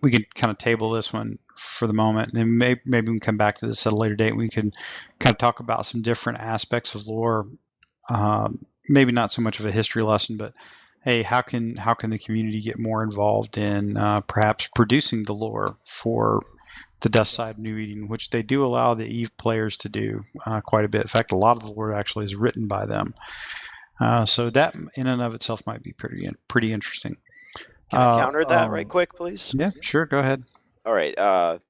We can kind of table this one for the moment, and then maybe we can come back to this at a later date. And we can kind of talk about some different aspects of lore. Maybe not so much of a history lesson, but hey, how can the community get more involved in perhaps producing the lore for the Dust side of New Eden, which they do allow the EVE players to do quite a bit. In fact, a lot of the lore actually is written by them. So that in and of itself might be pretty interesting. Can I counter that right quick, please? Yeah, sure. Go ahead. All right,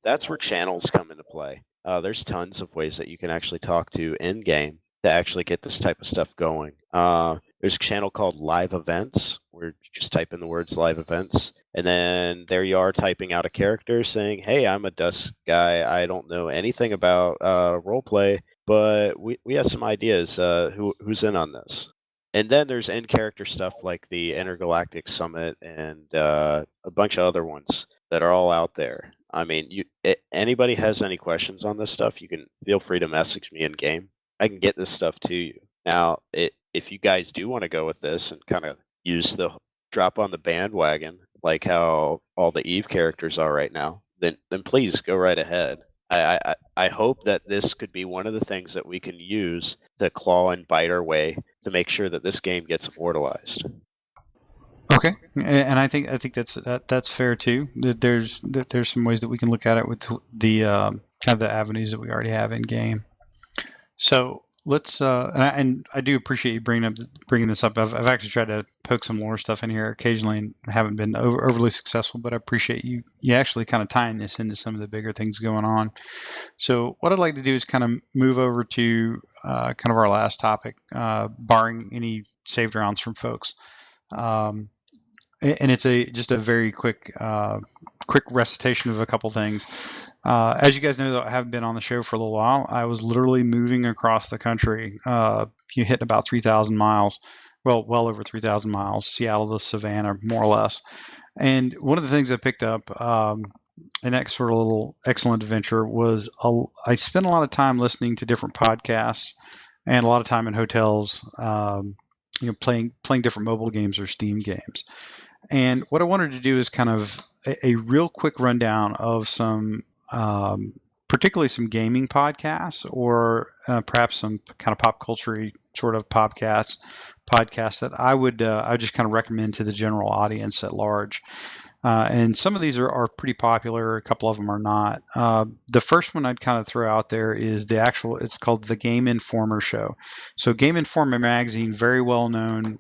that's where channels come into play. There's tons of ways that you can actually talk to in game to actually get this type of stuff going. There's a channel called Live Events, where you just type in the words Live Events, and then there you are typing out a character saying, "Hey, I'm a Dusk guy. I don't know anything about roleplay, but we have some ideas. Who's in on this?" And then there's in-character stuff like the Intergalactic Summit and a bunch of other ones that are all out there. I mean, anybody has any questions on this stuff, you can feel free to message me in game. I can get this stuff to you. Now, if you guys do want to go with this and kind of use the drop on the bandwagon, like how all the Eve characters are right now, then please go right ahead. I hope that this could be one of the things that we can use to claw and bite our way to make sure that this game gets immortalized. Okay, and I think that's fair too. That there's some ways that we can look at it with the kind of the avenues that we already have in game. So let's and I do appreciate you bringing this up. I've actually tried to poke some lore stuff in here occasionally and haven't been overly successful, but I appreciate you actually kind of tying this into some of the bigger things going on. So what I'd like to do is kind of move over to kind of our last topic, barring any saved rounds from folks. And it's just a very quick recitation of a couple things. As you guys know, I haven't been on the show for a little while. I was literally moving across the country, hitting about 3,000 miles, well over 3,000 miles, Seattle to Savannah, more or less. And one of the things I picked up in that sort of little excellent adventure was I spent a lot of time listening to different podcasts and a lot of time in hotels, playing different mobile games or Steam games. And what I wanted to do is kind of a real quick rundown of some, particularly some gaming podcasts or perhaps some kind of pop culture sort of podcasts that I would just kind of recommend to the general audience at large. And some of these are pretty popular. A couple of them are not. The first one I'd kind of throw out there is it's called the Game Informer Show. So Game Informer magazine, very well known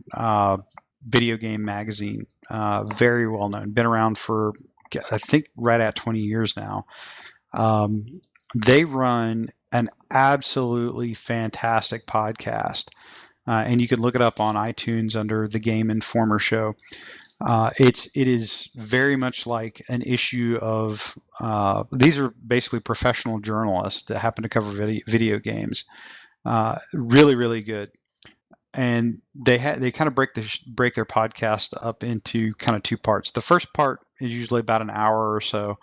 video game magazine, very well known, been around for I think right at 20 years now. They run an absolutely fantastic podcast, and you can look it up on iTunes under the Game Informer Show. It is very much like an issue of these are basically professional journalists that happen to cover video games. Really, really good. And they kind of break their podcast up into kind of two parts. The first part is usually about an hour or so,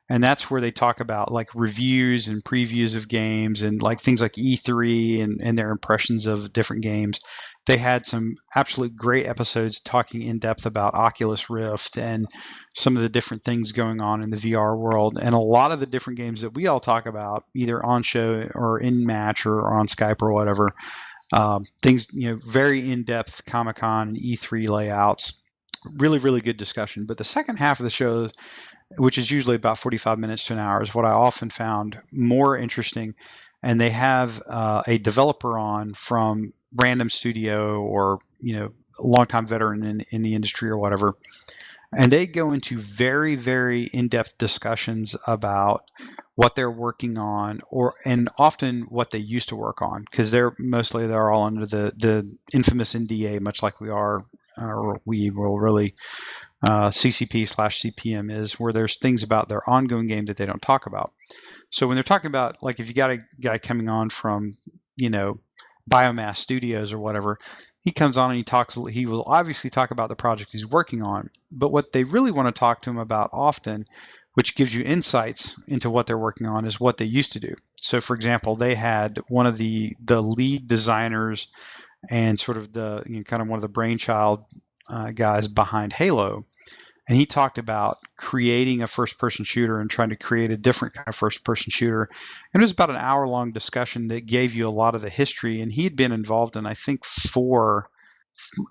and that's where they talk about like reviews and previews of games and like things like E3 and their impressions of different games. They had some absolutely great episodes talking in depth about Oculus Rift and some of the different things going on in the VR world, and a lot of the different games that we all talk about either on show or in match or on Skype or whatever. Things, very in-depth Comic-Con and E3 layouts. Really, really good discussion. But the second half of the show, which is usually about 45 minutes to an hour, is what I often found more interesting. And they have a developer on from random studio or, a longtime veteran in the industry or whatever. And they go into very, very in-depth discussions about what they're working on, and often what they used to work on, because they're all under the infamous NDA, much like we are, or we will really CCP/CPM is, where there's things about their ongoing game that they don't talk about. So when they're talking about, like, if you got a guy coming on from, Biomassed Studios or whatever, he comes on and he will obviously talk about the project he's working on, but what they really want to talk to him about often, which gives you insights into what they're working on, is what they used to do. So for example, they had one of the lead designers and sort of the kind of one of the brainchild guys behind Halo, and he talked about creating a first-person shooter and trying to create a different kind of first-person shooter. And it was about an hour-long discussion that gave you a lot of the history. And he had been involved in, I think, four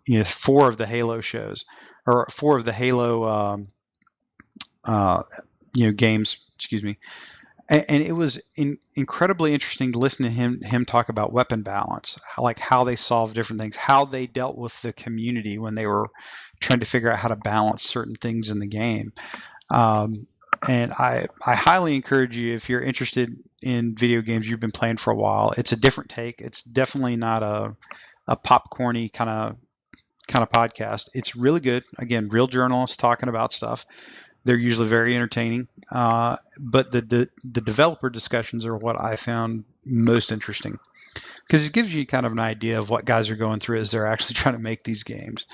of the Halo shows, or four of the Halo, games. Excuse me. And it was incredibly interesting to listen to him talk about weapon balance, like how they solved different things, how they dealt with the community when they were trying to figure out how to balance certain things in the game. And I highly encourage you, if you're interested in video games you've been playing for a while, it's a different take. It's definitely not a popcorny kind of podcast. It's really good. Again, real journalists talking about stuff. They're usually very entertaining. But the developer discussions are what I found most interesting, because it gives you kind of an idea of what guys are going through as they're actually trying to make these games.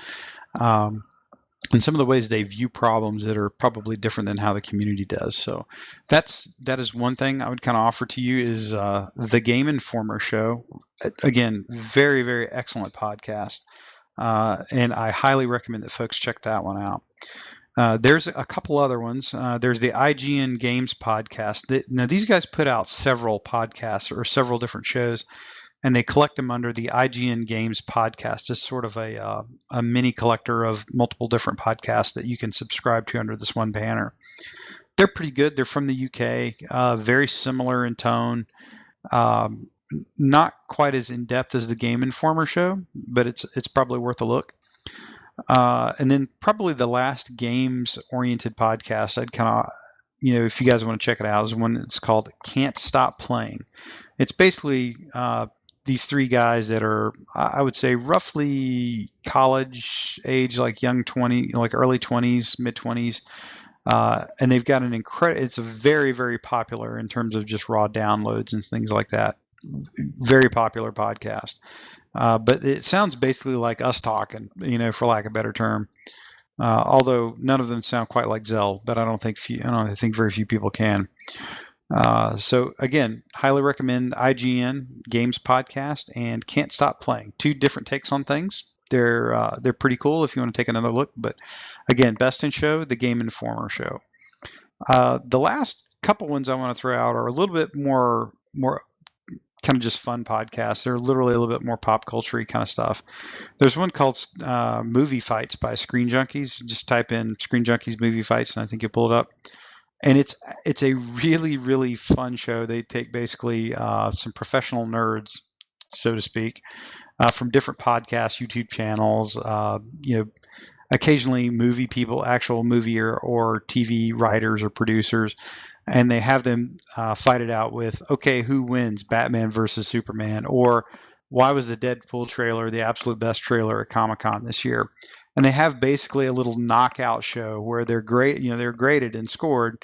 And some of the ways they view problems that are probably different than how the community does. So that is one thing I would kind of offer to you is the Game Informer show. Again, very, very excellent podcast. And I highly recommend that folks check that one out. There's a couple other ones. There's the IGN Games podcast. Now, these guys put out several podcasts or several different shows, and they collect them under the IGN Games podcast. It's sort of a mini collector of multiple different podcasts that you can subscribe to under this one banner. They're pretty good. They're from the UK, very similar in tone. Not quite as in-depth as the Game Informer show, but it's probably worth a look. And then probably the last games-oriented podcast I'd kind of, if you guys want to check it out, is one that's called Can't Stop Playing. It's basically these three guys that are, I would say, roughly college age, like young 20, like early 20s, mid 20s. And they've got it's a very, very popular in terms of just raw downloads and things like that. Very popular podcast. But it sounds basically like us talking, for lack of a better term. Although none of them sound quite like Zell, but I think very few people can. So again, highly recommend IGN Games podcast and Can't Stop Playing. Two different takes on things. They're pretty cool if you want to take another look. But again, Best in Show, the Game Informer show. The last couple ones I want to throw out are a little bit more kind of just fun podcasts. They're literally a little bit more pop culture-y kind of stuff. There's one called Movie Fights by Screen Junkies. Just type in Screen Junkies Movie Fights, and I think you'll pull it up. And it's a really, really fun show. They take basically some professional nerds, so to speak, from different podcasts, YouTube channels, occasionally movie people, actual movie or TV writers or producers, and they have them fight it out with, okay, who wins, Batman versus Superman, or why was the Deadpool trailer the absolute best trailer at Comic-Con this year? And they have basically a little knockout show where they're graded and scored.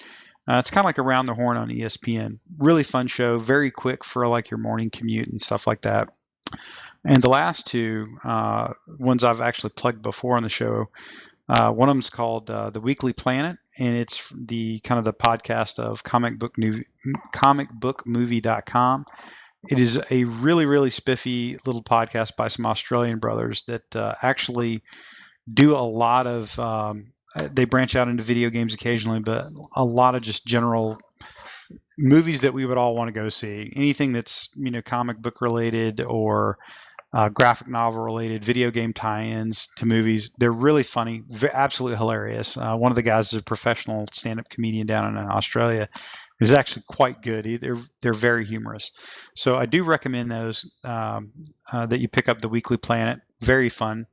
It's kind of like Around the Horn on ESPN. Really fun show, very quick for like your morning commute and stuff like that. And the last two ones I've actually plugged before on the show. One of them's called The Weekly Planet, and it's the kind of the podcast of comicbookmovie.com. It is a really, really spiffy little podcast by some Australian brothers that actually do a lot of, they branch out into video games occasionally, but a lot of just general movies that we would all want to go see. Anything that's, comic book related or graphic novel related, video game tie-ins to movies. They're really funny, absolutely hilarious. One of the guys is a professional stand-up comedian down in Australia. Is actually quite good. They're very humorous. So I do recommend those that you pick up The Weekly Planet. Very fun.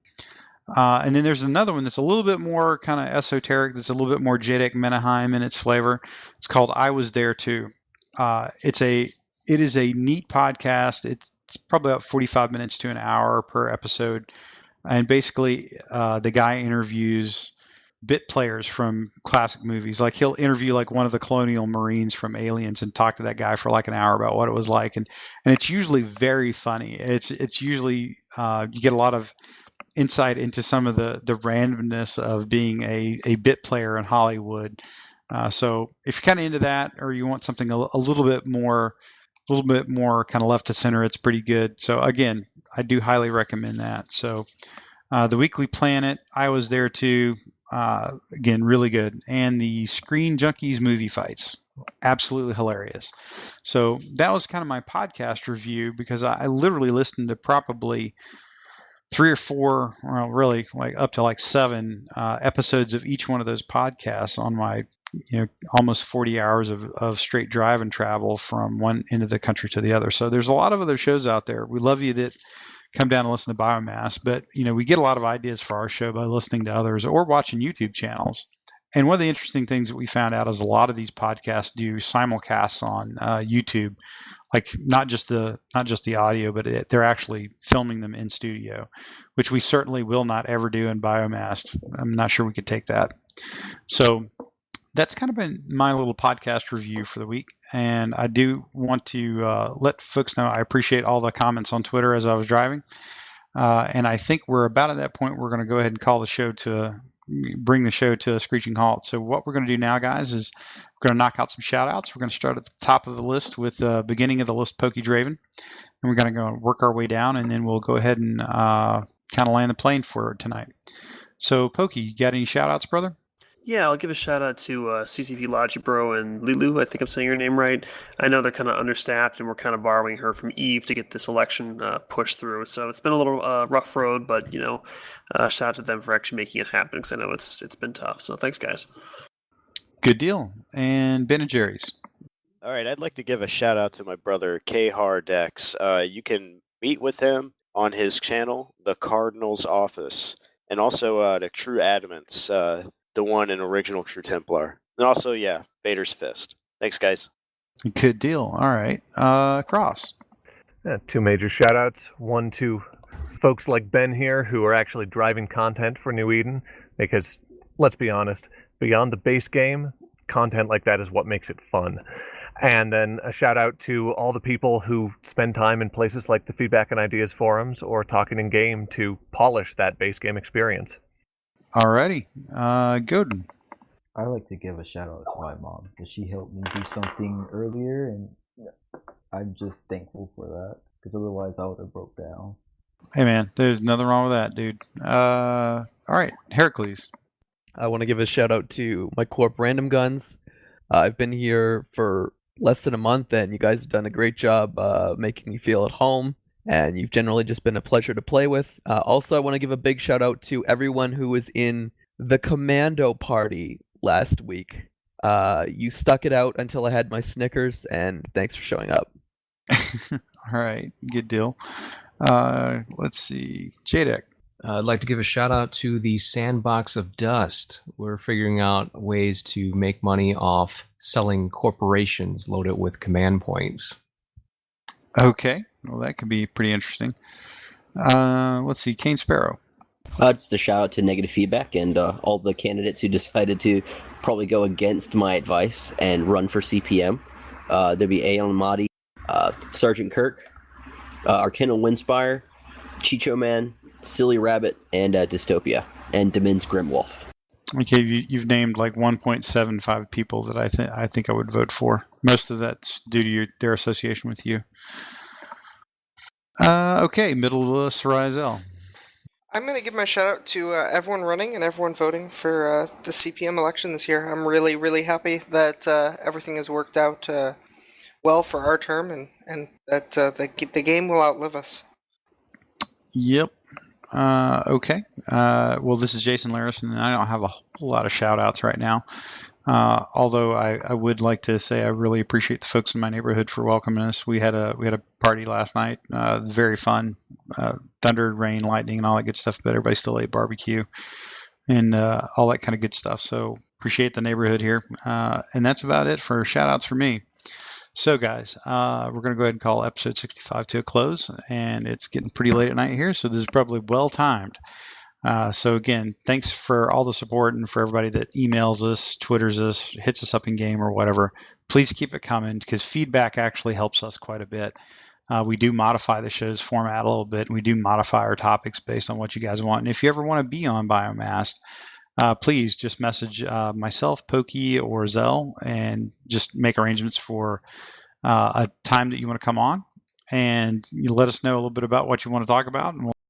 And then there's another one that's a little bit more kind of esoteric. That's a little bit more Jadek Menaheim in its flavor. It's called I Was There Too. It is a neat podcast. It's probably about 45 minutes to an hour per episode. And basically, the guy interviews bit players from classic movies. Like he'll interview like one of the colonial Marines from Aliens and talk to that guy for like an hour about what it was like. And it's usually very funny. It's usually, you get a lot of insight into some of the randomness of being a bit player in Hollywood. So if you're kind of into that, or you want something a little bit more kind of left to center, it's pretty good. So again, I do highly recommend that. So The Weekly Planet, I Was There Too. Again, really good. And the Screen Junkies Movie Fights, absolutely hilarious. So that was kind of my podcast review, because I literally listened to probably 3 or 4, well, really like up to like 7 episodes of each one of those podcasts on my almost 40 hours of straight drive and travel from one end of the country to the other. So there's a lot of other shows out there. We love you that come down and listen to Biomassed, but we get a lot of ideas for our show by listening to others or watching YouTube channels. And one of the interesting things that we found out is a lot of these podcasts do simulcasts on YouTube, like not just the audio, but they're actually filming them in studio, which we certainly will not ever do in Biomassed. I'm not sure we could take that. So that's kind of been my little podcast review for the week. And I do want to let folks know I appreciate all the comments on Twitter as I was driving. And I think we're about at that point. We're going to go ahead and bring the show to a screeching halt. So what we're going to do now, guys, is we're going to knock out some shout outs. We're going to start at the top of the list with the beginning of the list, Pokey Draven. And we're going to go work our way down, and then we'll go ahead and kind of land the plane for tonight. So, Pokey, you got any shout outs, brother? Yeah, I'll give a shout out to CCP Logibro and Lulu. I think I'm saying your name right. I know they're kind of understaffed, and we're kind of borrowing her from Eve to get this election pushed through. So it's been a little rough road, but shout out to them for actually making it happen, because I know it's been tough. So thanks, guys. Good deal. And benandjerrys. All right, I'd like to give a shout out to my brother Dex. You can meet with him on his channel, The Cardinal's Office, and also the True Adamants. The one and original True Templar. And also, Vader's Fist. Thanks, guys. Good deal. All right. Cross. Two major shout-outs. One to folks like Ben here who are actually driving content for New Eden, because, let's be honest, beyond the base game, content like that is what makes it fun. And then a shout-out to all the people who spend time in places like the Feedback and Ideas forums or Talking in Game to polish that base game experience. Alrighty. Godin. I like to give a shout out to my mom because she helped me do something earlier, and I'm just thankful for that, because otherwise I would have broke down. Hey man, there's nothing wrong with that, dude. All right, Heracles. I want to give a shout out to my Corp Random Guns. I've been here for less than a month, and you guys have done a great job making me feel at home. And you've generally just been a pleasure to play with. Also, I want to give a big shout out to everyone who was in the Commando party last week. You stuck it out until I had my Snickers, and thanks for showing up. All right, good deal. Let's see, Jadek. I'd like to give a shout out to the Sandbox of Dust. We're figuring out ways to make money off selling corporations loaded with command points. Okay. Well, that could be pretty interesting. Let's see, Kain Spero. Just a shout out to Negative Feedback and all the candidates who decided to probably go against my advice and run for CPM. There'd be Aelns Dene, Sergeant Kirk, Arcana Windspire, Chicho Man, Silly Rabbit, and Dystopia, and Demin's Grimwolf. Okay, you've named like 1.75 people that I think I would vote for. Most of that's due to their association with you. Okay, middle of the list, Rizel. I'm going to give my shout out to everyone running and everyone voting for the CPM election this year. I'm really, really happy that everything has worked out well for our term, and that the game will outlive us. Yep. Okay. Well, this is Jaysyn Larison, and I don't have a whole lot of shout outs right now. Although I would like to say I really appreciate the folks in my neighborhood for welcoming us. We had a party last night. It was very fun. Thunder, rain, lightning, and all that good stuff. But everybody still ate barbecue and all that kind of good stuff. So appreciate the neighborhood here. And that's about it for shout outs for me. So guys, we're going to go ahead and call episode 65 to a close, and it's getting pretty late at night here, so this is probably well timed. So again, thanks for all the support and for everybody that emails us, Twitters us, hits us up in game or whatever. Please keep it coming, because feedback actually helps us quite a bit. We do modify the show's format a little bit, and we do modify our topics based on what you guys want. And if you ever want to be on Biomassed, please just message myself, Pokey, or Zell, and just make arrangements for a time that you want to come on. And you let us know a little bit about what you want to talk about, and